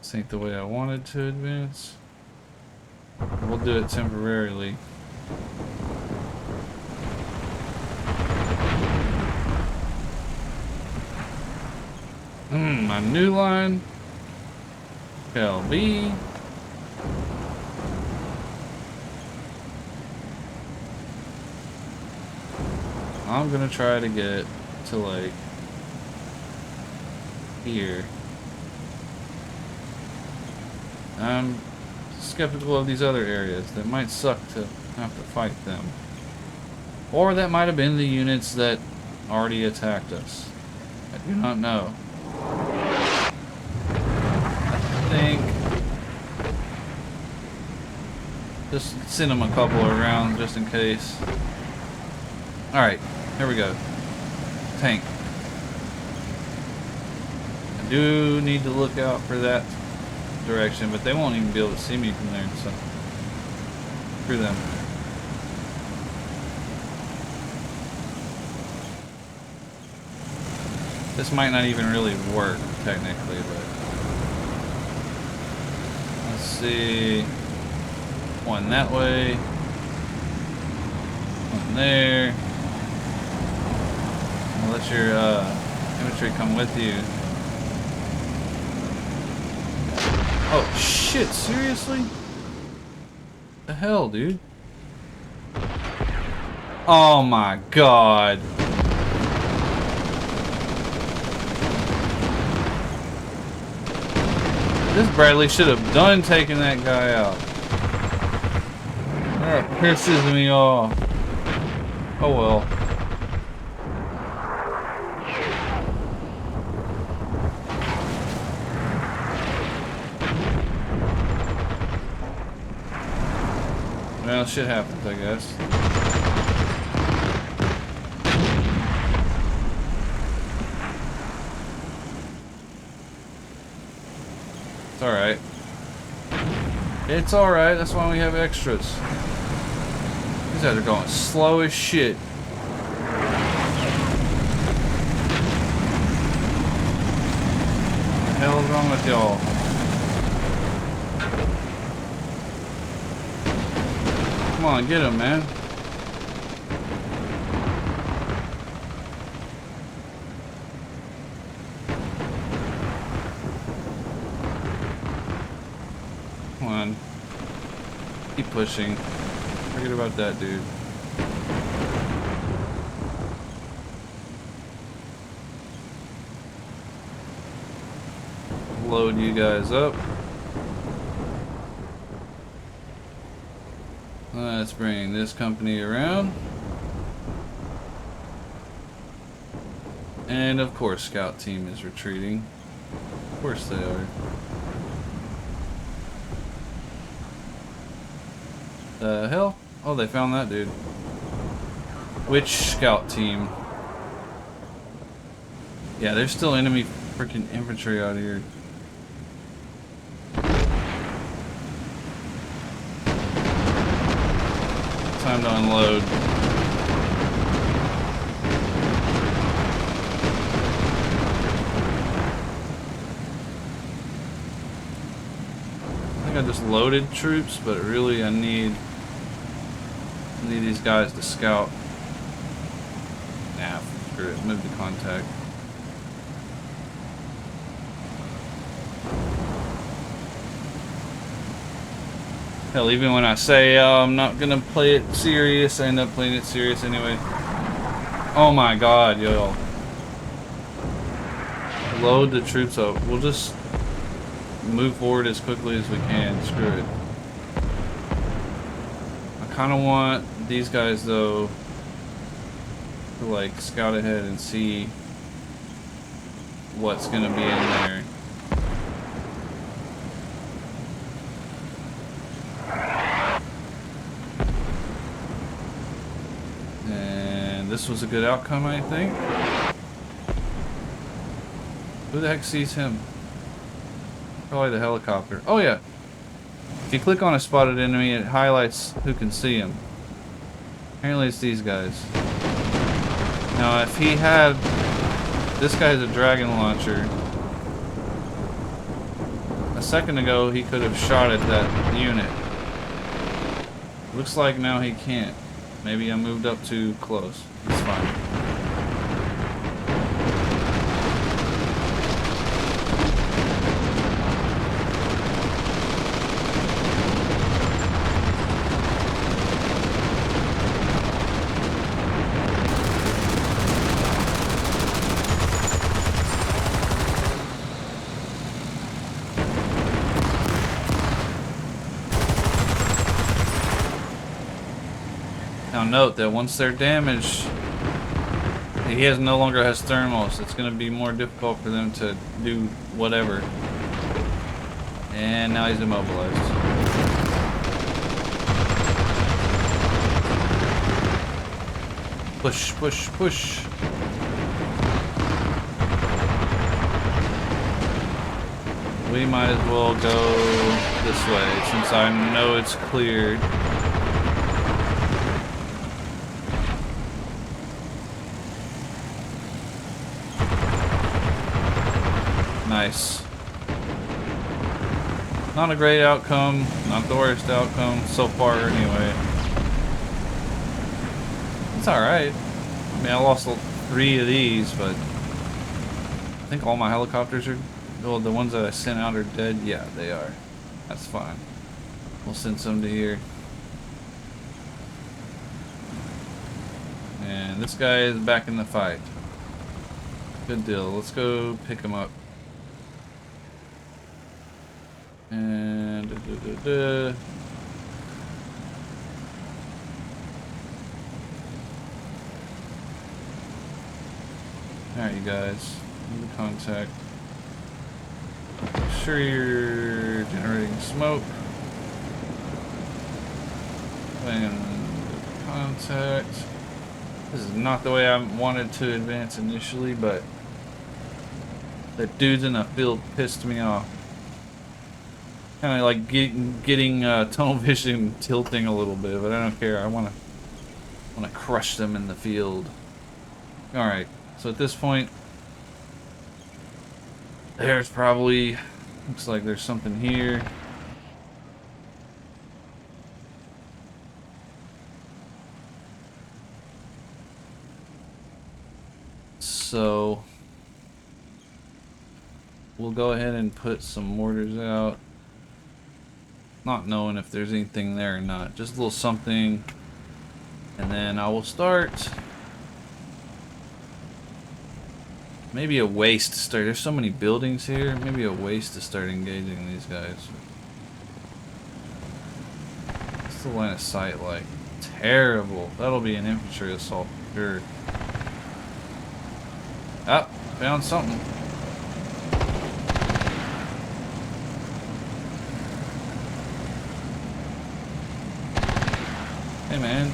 This ain't the way I wanted to advance. We'll do it temporarily. My new line. LB. I'm gonna try to get to like here. I'm skeptical of these other areas. That might suck to have to fight them. Or that might have been the units that already attacked us. I do not know. I think just send them a couple around just in case. Alright, here we go. Tank. I do need to look out for that direction, but they won't even be able to see me from there, so screw them. This might not even really work technically, but let's see. One that way, one there. I'll let your infantry come with you. Oh shit, seriously? The hell, dude? Oh my god. This Bradley should have done taking that guy out. That pisses me off. Oh well. Well, shit happens, I guess. It's alright. It's alright, that's why we have extras. These guys are going slow as shit. What the hell's wrong with y'all? Come on, get him, man. Come on. Keep pushing. Forget about that dude. Load you guys up. Let's bring this company around. And of course, scout team is retreating. Of course they are. The hell? Oh, they found that dude. Which scout team? Yeah, there's still enemy freaking infantry out here. Time to unload. I think I just loaded troops, but really I need these guys to scout. Nah, screw it. Move to contact. Hell, even when I say I'm not gonna play it serious, I end up playing it serious anyway. Oh my god, yo. Load the troops up. We'll just move forward as quickly as we can. Screw it. I kinda want these guys though to like scout ahead and see what's gonna be in there. And this was a good outcome, I think. Who the heck sees him? Probably the helicopter. Oh yeah. If you click on a spotted enemy, it highlights who can see him. Apparently it's these guys. Now if he had... This guy has a dragon launcher. A second ago he could have shot at that unit. Looks like now he can't. Maybe I moved up too close. It's fine. Now note that once they're damaged, he no longer has thermals. It's going to be more difficult for them to do whatever. And now he's immobilized. Push, push, push. We might as well go this way since I know it's cleared. Nice. Not a great outcome, not the worst outcome so far anyway. It's alright. I mean, I lost 3 of these, but I think all my helicopters are, well, the ones that I sent out are dead. Yeah, they are. That's fine. We'll send some to here. And this guy is back in the fight. Good deal. Let's go pick him up. And Alright, you guys. Move to contact. Make sure you're generating smoke. And contact. This is not the way I wanted to advance initially, but the dudes in the field pissed me off. Kind of like getting tunnel vision tilting a little bit, but I don't care. I want to crush them in the field. All right. So at this point, there's probably looks like there's something here. So we'll go ahead and put some mortars out. Not knowing if there's anything there or not. Just a little something. And then I will start. Maybe a waste to start. There's so many buildings here. Maybe a waste to start engaging these guys. What's the line of sight like? Terrible. That'll be an infantry assault. Sure. Ah, found something. Hey man,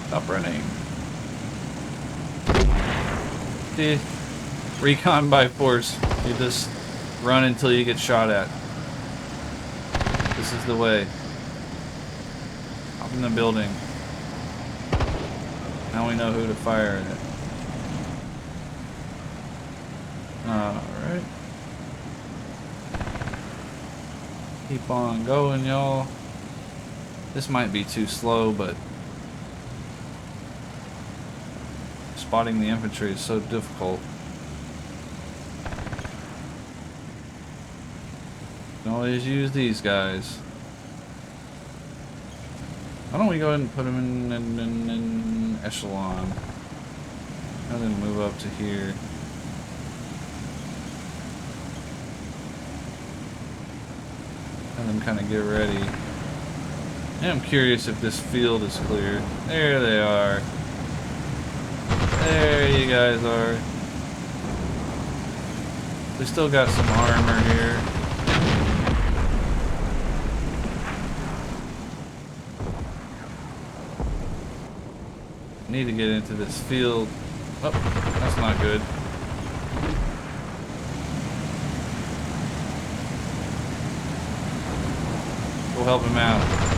stop running. See, recon by force. You just run until you get shot at. This is the way. Hop in the building. Now we know who to fire at. Alright. Keep on going, y'all. This might be too slow, but spotting the infantry is so difficult. You can always use these guys. Why don't we go ahead and put them in echelon? And then move up to here. And then kind of get ready. I'm curious if this field is clear. There they are. There you guys are. We still got some armor here. Need to get into this field. Oh, that's not good. We'll help him out.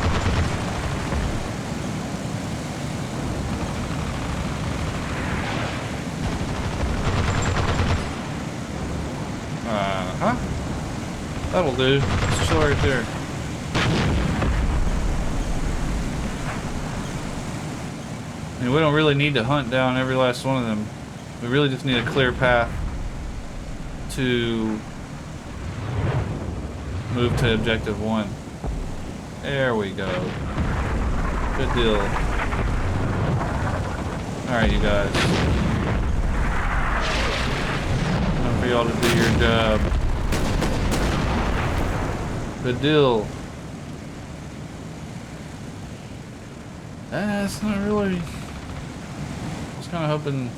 That'll do. Just chill right there. And we don't really need to hunt down every last one of them. We really just need a clear path to move to objective 1. There we go. Good deal. Alright, you guys. Time for y'all to do your job. Good deal. It's not really. I was kind of hoping.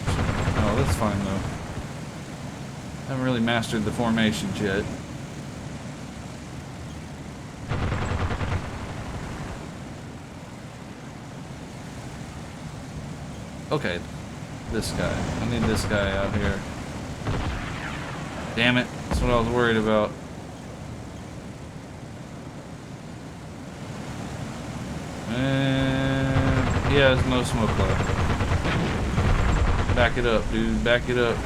Oh, that's fine though. Haven't really mastered the formations yet. Okay, this guy. I need this guy out here. Damn it! That's what I was worried about. And he has no smoke left. Back it up, dude. Back it up.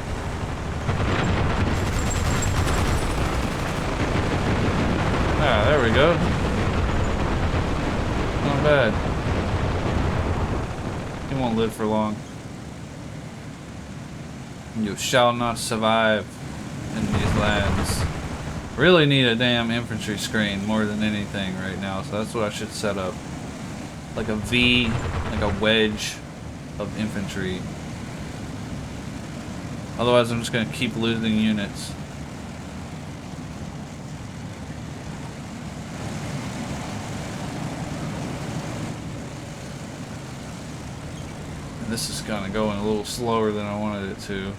Ah, there we go. Not bad. He won't live for long. You shall not survive in these lands. Really need a damn infantry screen more than anything right now, so that's what I should set up. Like a V, like a wedge of infantry. Otherwise I'm just gonna keep losing units. And this is kinda going a little slower than I wanted it to.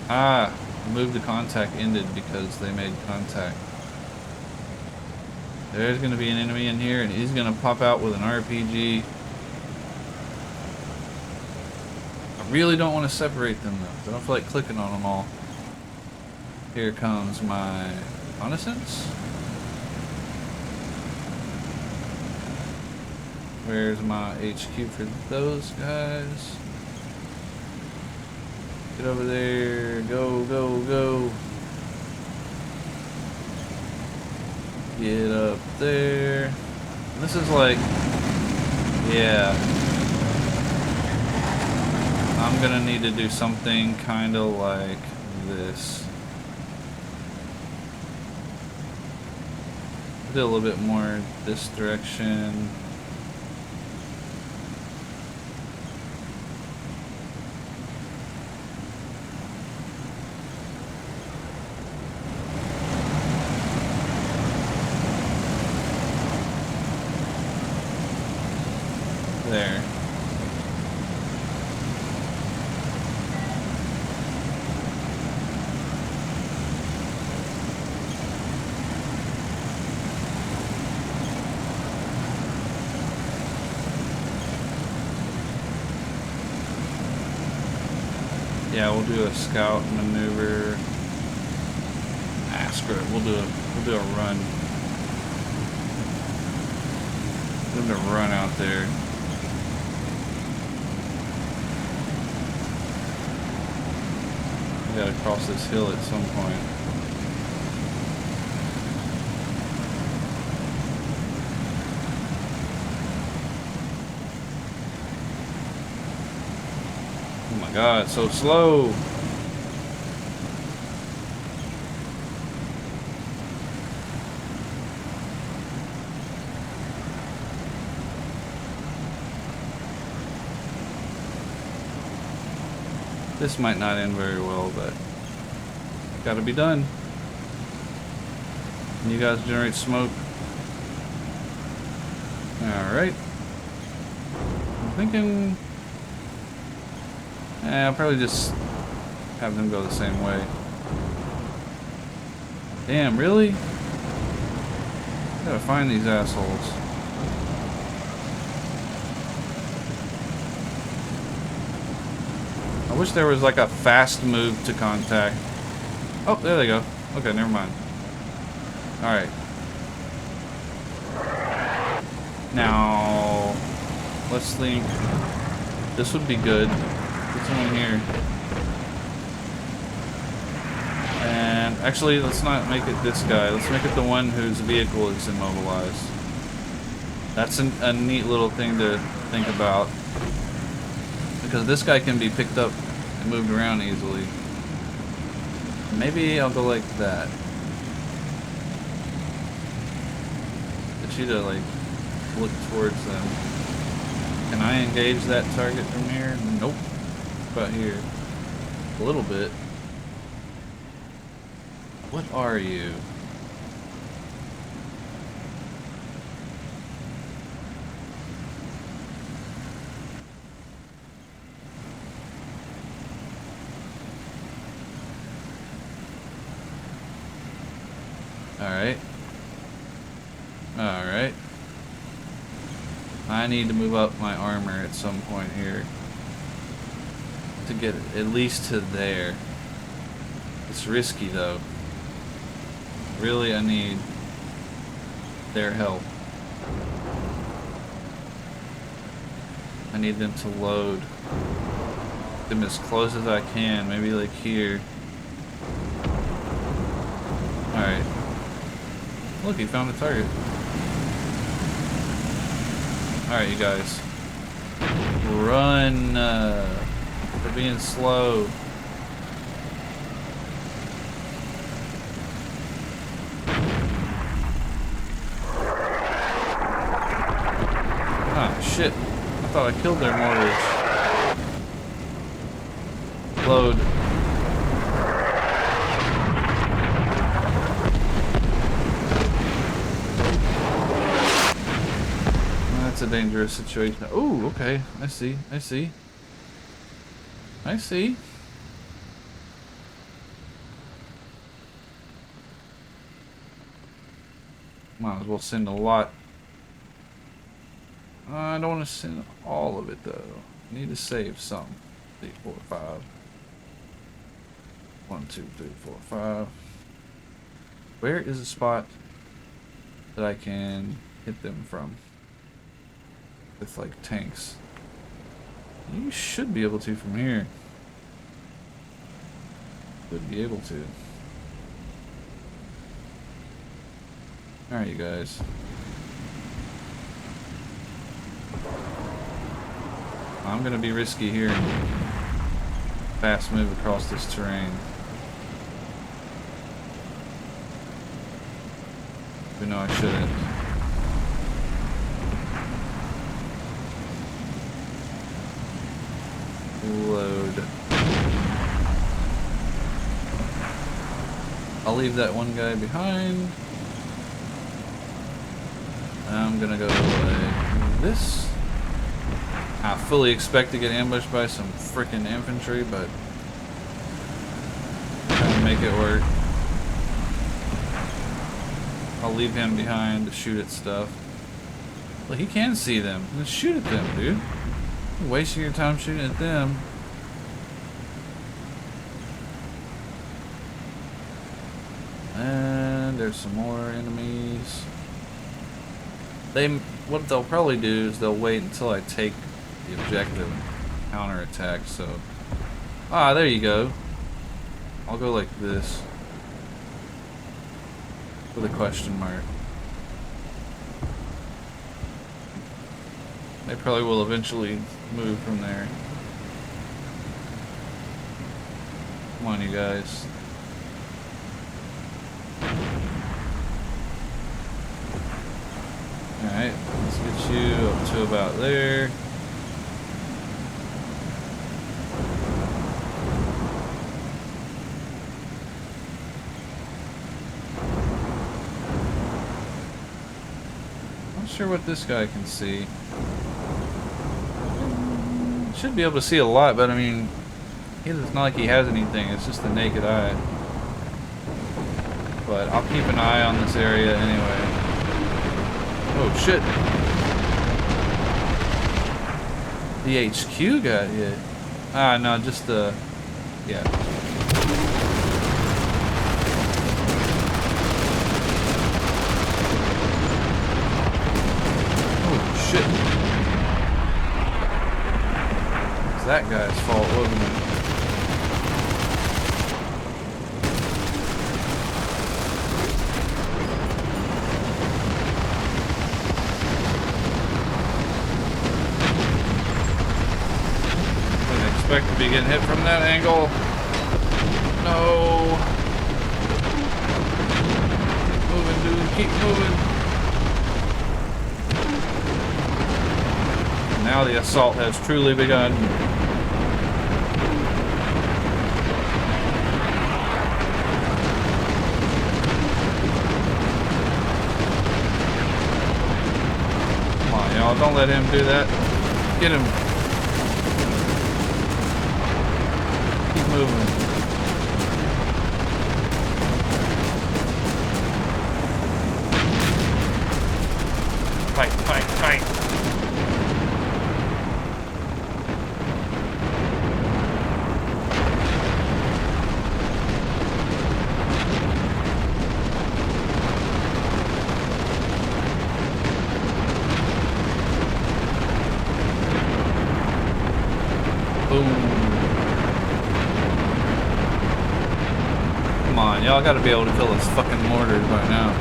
Ah, move to contact ended because they made contact. There's going to be an enemy in here and he's going to pop out with an RPG. I Really don't want to separate them though. I don't feel like clicking on them all. Here comes my reconnaissance. Where's my HQ for those guys? Get over there. Go, go, go. Get up there. This is like, yeah. I'm gonna need to do something kind of like this. Do a little bit more this direction. There. Yeah, we'll do a scout maneuver. Ah, screw it. We'll do a run. We're gonna run out there. We gotta cross this hill at some point. Oh my god, so slow. This might not end very well, but gotta be done. Can you guys generate smoke? Alright. I'm thinking... I'll probably just have them go the same way. Damn, really? Gotta find these assholes. I wish there was like a fast move to contact. Oh, there they go. Okay, never mind. Alright. Now, let's think. This would be good. Get someone here. And actually, let's not make it this guy. Let's make it the one whose vehicle is immobilized. That's a neat little thing to think about. Because this guy can be picked up and moved around easily. Maybe I'll go like that. Get you to like look towards them. Can I engage that target from here? Nope. About here. A little bit. What are you? Alright. Alright. I need to move up my armor at some point here. To get at least to there. It's risky though. Really, I need their help. I need them to load them as close as I can, maybe like here. Alright. Look, he found a target. Alright, you guys. Run! They're being slow. Ah, shit. I thought I killed their mortars. Load. That's a dangerous situation. Ooh, okay. I see. I see. I see. Might as well send a lot. I don't want to send all of it though. I need to save some. 3, 4, 5. 1, 2, 3, 4, 5. Where is a spot that I can hit them from? With like tanks. You should be able to from here. Should be able to. Alright, you guys. I'm gonna be risky here and fast move across this terrain. Even though I shouldn't. Load. I'll leave that one guy behind. I'm gonna go like this. I fully expect to get ambushed by some freaking infantry, but I'm trying to make it work. I'll leave him behind to shoot at stuff. Well, he can see them. Let's shoot at them, dude. You're wasting your time shooting at them. And there's some more enemies. What they'll probably do is they'll wait until I take the objective and counterattack. So, there you go. I'll go like this with a question mark. They probably will eventually move from there. Come on, you guys. Alright, let's get you up to about there. Not sure what this guy can see. Should be able to see a lot, but I mean, it's not like he has anything, it's just the naked eye. But I'll keep an eye on this area anyway. Oh shit. The HQ got hit. No, just the... yeah. Oh shit. It's that guy's fault, wasn't it? Expect to be getting hit from that angle. No. Keep moving, dude. Keep moving. Now the assault has truly begun. Come on, y'all. Don't let him do that. Get him. Moving. Fight, fight, fight. Boom. Come on, y'all gotta be able to kill this fucking mortars by now.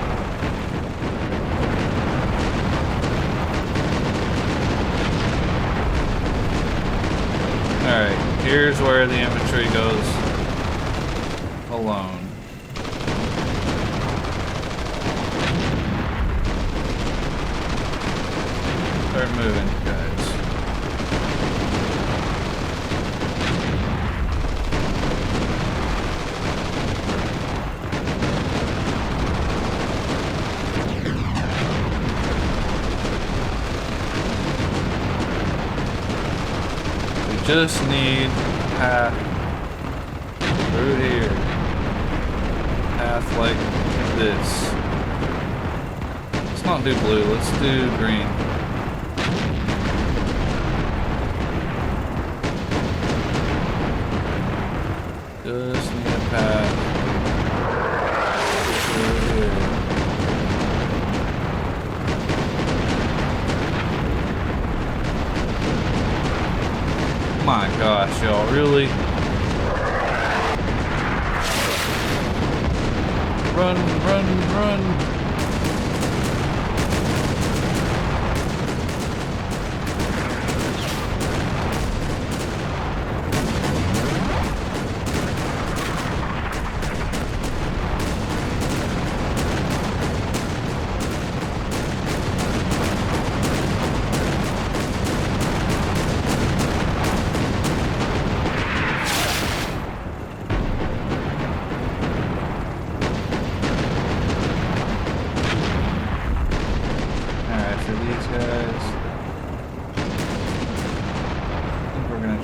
Alright, here's where the infantry goes alone. Start moving, guys. Just need path through here. Path like this. Let's not do blue, let's do green. gosh, y'all, really? Run, run, run!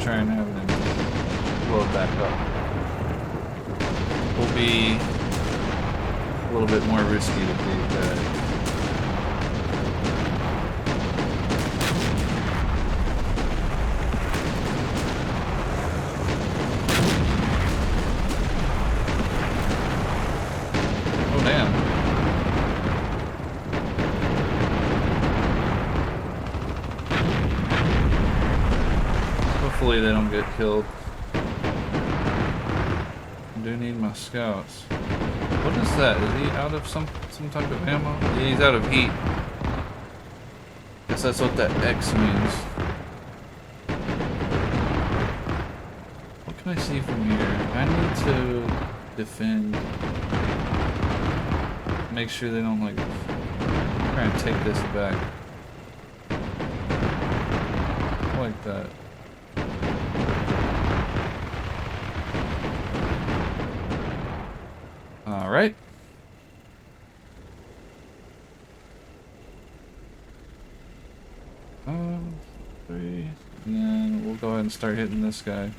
Try and have them blow back up. Will be a little bit more risky to do that. Oh damn. Hopefully they don't get killed. I do need my scouts. What is that? Is he out of some type of ammo? Yeah, he's out of heat. Guess that's what that X means. What can I see from here? I need to defend. Make sure they don't like try and take this back. Like that. Alright. Three. And then we'll go ahead and start hitting this guy.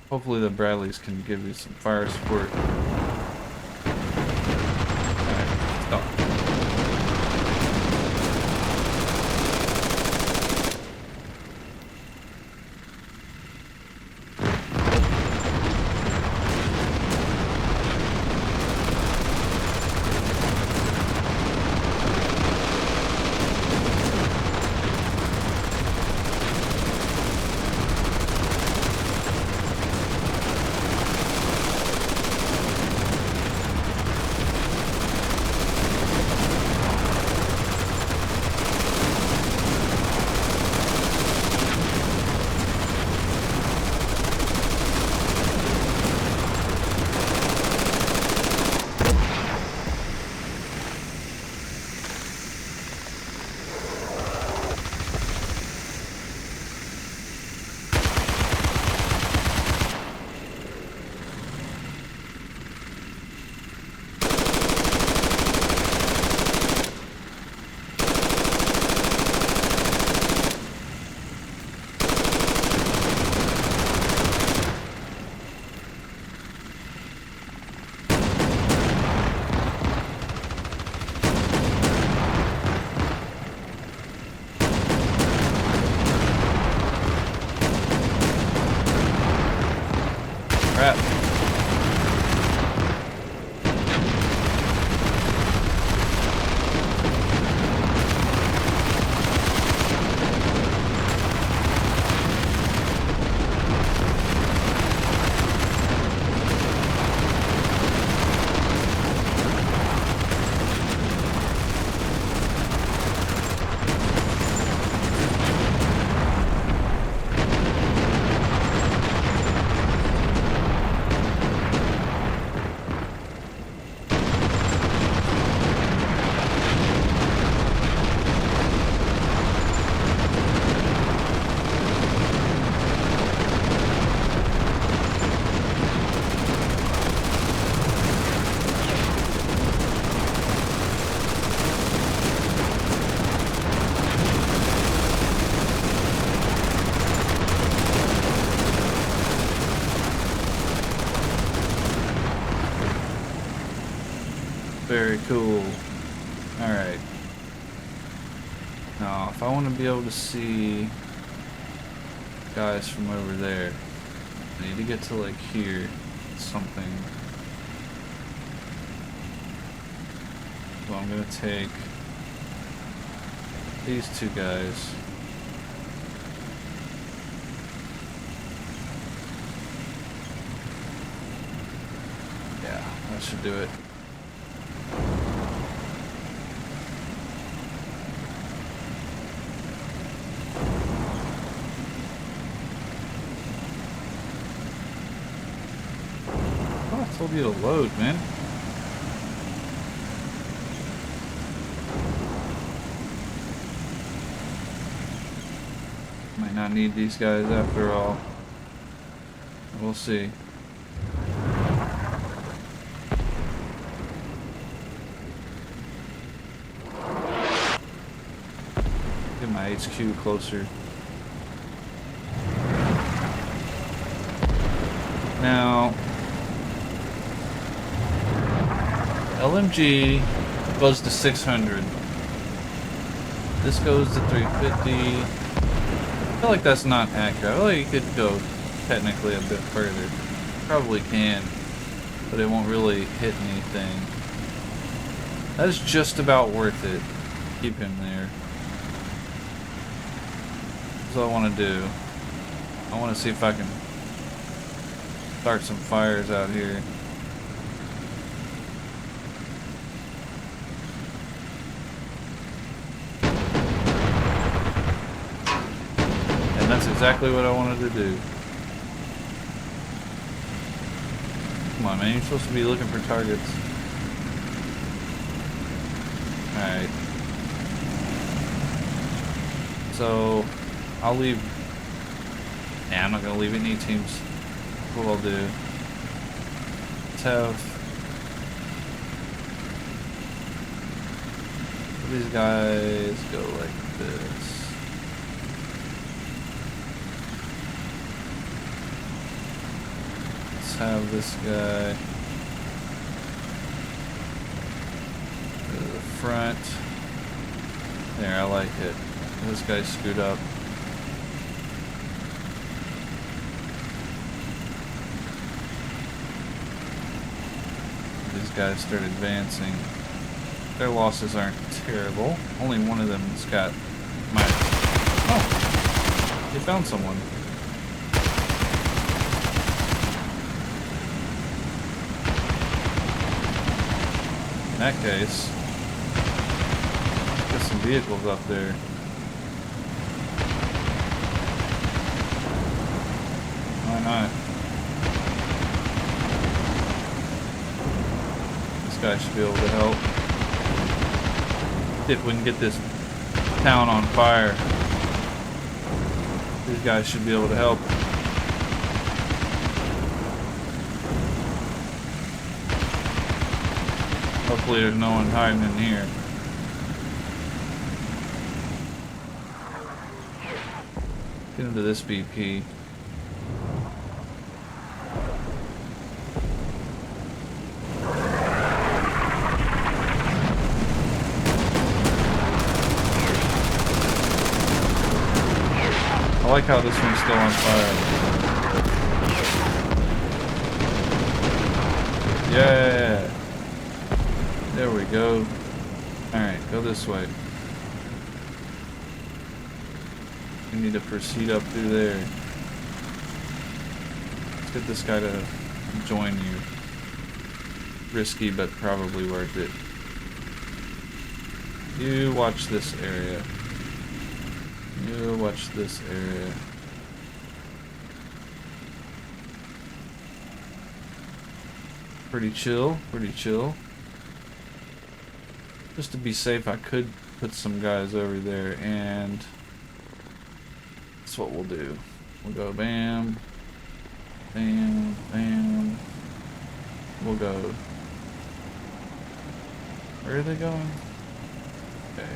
Hopefully the Bradleys can give you some fire support. Alright, stop. Crap. Very cool. Alright. Now, if I want to be able to see guys from over there, I need to get to like here. Something. So I'm going to take These two guys. Yeah, that should do it. Oh, I told you to load, man. Might not need these guys after all. We'll see. Get my HQ closer. Now, LMG goes to 600. This goes to 350. I feel like that's not accurate. I feel like you could go technically a bit further. Probably can, but it won't really hit anything. That's just about worth it. Keep him there. That's what I want to do. I want to see if I can start some fires out here. And that's exactly what I wanted to do. Come on, man, you're supposed to be looking for targets. Alright. So, I'll leave... Nah, I'm not gonna leave any teams. What I'll do. Let's have... these guys go like this. Have this guy go to the front. There, I like it. This guy screwed up. These guys start advancing. Their losses aren't terrible. Only one of them's got my... Oh! They found someone. In that case, got some vehicles up there. Why not? This guy should be able to help. See if we can get this town on fire. These guys should be able to help. Hopefully there's no one hiding in here. Get into this BP. I like how this one's still on fire. Yeah! There we go. Alright, go this way. We need to proceed up through there. Let's get this guy to join you. Risky, but probably worth it. You watch this area. You watch this area. Pretty chill, pretty chill. Just to be safe, I could put some guys over there, and that's what we'll do. We'll go bam, bam, bam. We'll go. Where are they going? Okay.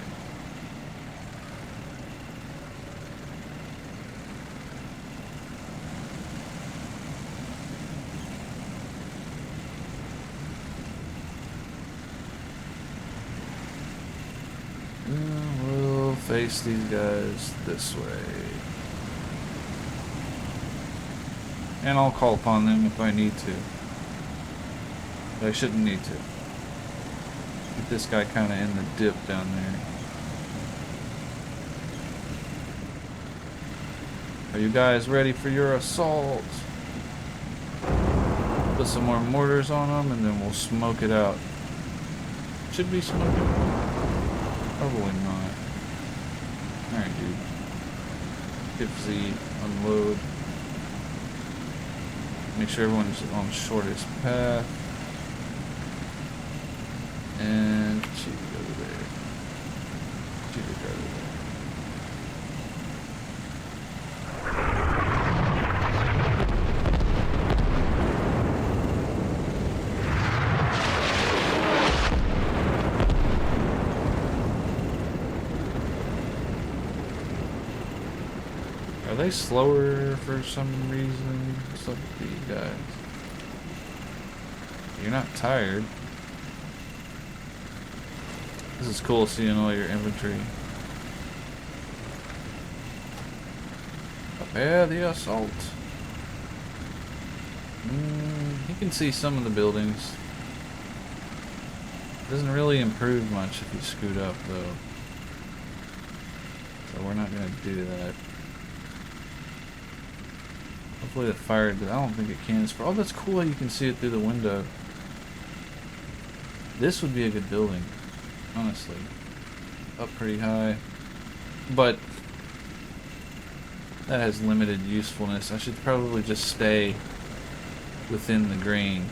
We'll face these guys this way. And I'll call upon them if I need to. But I shouldn't need to. Get this guy kind of in the dip down there. Are you guys ready for your assault? Put some more mortars on them and then we'll smoke it out. Should be smoking. Probably not. Alright, dude. Hit Z, unload. Make sure everyone's on the shortest path. And shoot over there. Shoot it over there. Are they slower for some reason? What's up with these guys? You're not tired. This is cool seeing all your infantry. Prepare the assault. You can see some of the buildings. Doesn't really improve much if you scoot up though. So we're not gonna do that. Hopefully it fired, but I don't think it can. Oh, that's cool, you can see it through the window. This would be a good building, honestly. Up pretty high. But that has limited usefulness. I should probably just stay within the green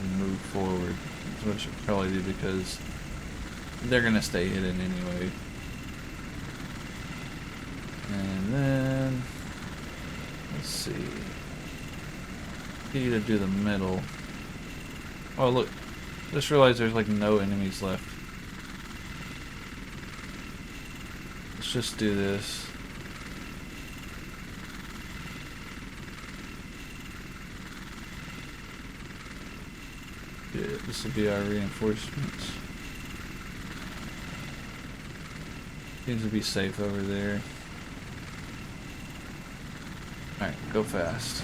and move forward. That's what I should probably do because they're going to stay hidden anyway. And then, let's see. Get you to do the middle. Oh look, just realized there's like no enemies left. Let's just do this. Yeah, this will be our reinforcements. Seems to be safe over there. Alright, go fast.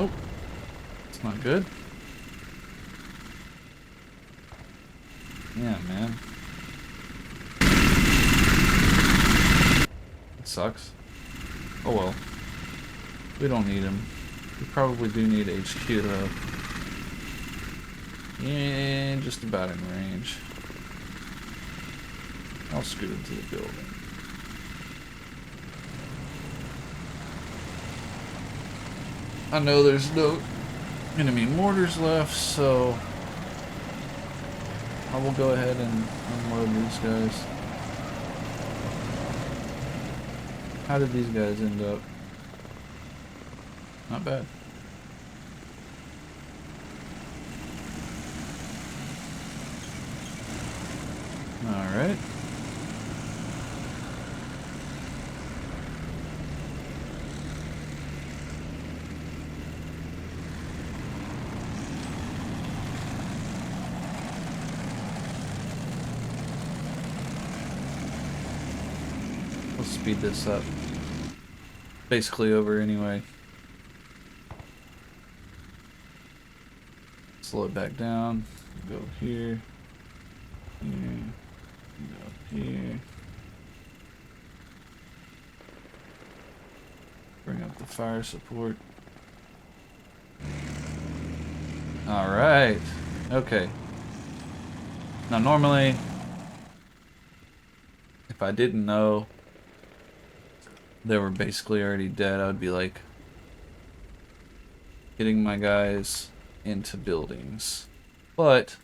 Oh, it's not good. Yeah, man. It sucks. Oh well. We don't need him. We probably do need HQ though. Yeah, just about in range. I'll scoot into the building. I know there's no enemy mortars left, so I will go ahead and unload these guys. How did these guys end up? Not bad. Alright. Let's speed this up. Basically over anyway. Slow it back down. Go here. Here. Go here. Bring up the fire support. Alright. Okay. Now normally, if I didn't know they were basically already dead, I would be like getting my guys into buildings. But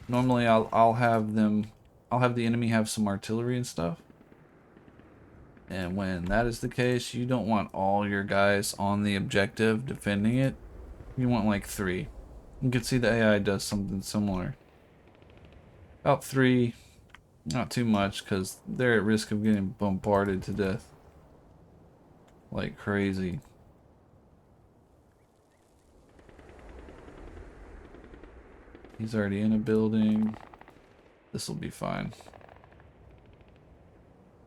normally I'll have the enemy have some artillery and stuff. And when that is the case, you don't want all your guys on the objective defending it. You want like 3. You can see the AI does something similar. About 3, not too much, because they're at risk of getting bombarded to death. Like crazy. He's already in a building. This will be fine.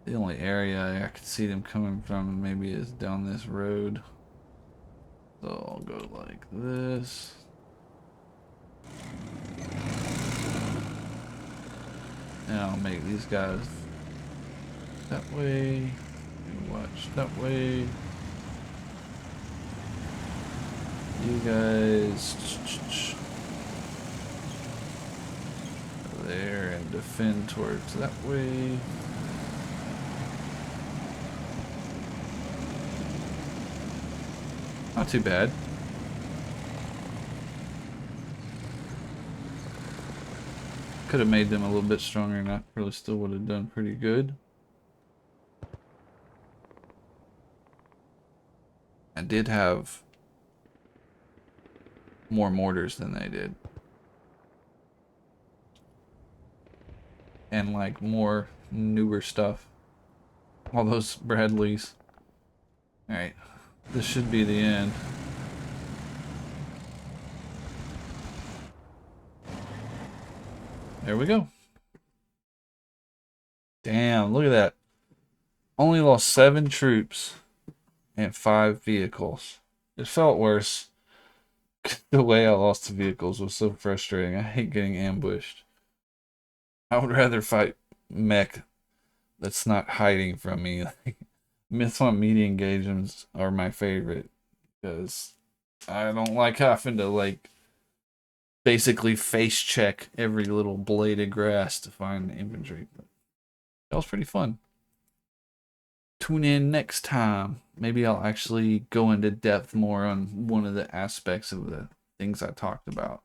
The only area I could see them coming from maybe is down this road. So I'll go like this. And I'll make these guys that way. And watch that way. You guys there and defend towards that way. Not too bad. Could have made them a little bit stronger and that probably still would have done pretty good. I did have more mortars than they did. And like more newer stuff. All those Bradleys. Alright. This should be the end. There we go. Damn, look at that. Only lost 7 troops and 5 vehicles. It felt worse. The way I lost the vehicles was so frustrating. I hate getting ambushed. I would rather fight mech that's not hiding from me. Myth-on media engagements are my favorite because I don't like having to like basically face check every little blade of grass to find the infantry. But that was pretty fun. Tune in next time. Maybe I'll actually go into depth more on one of the aspects of the things I talked about.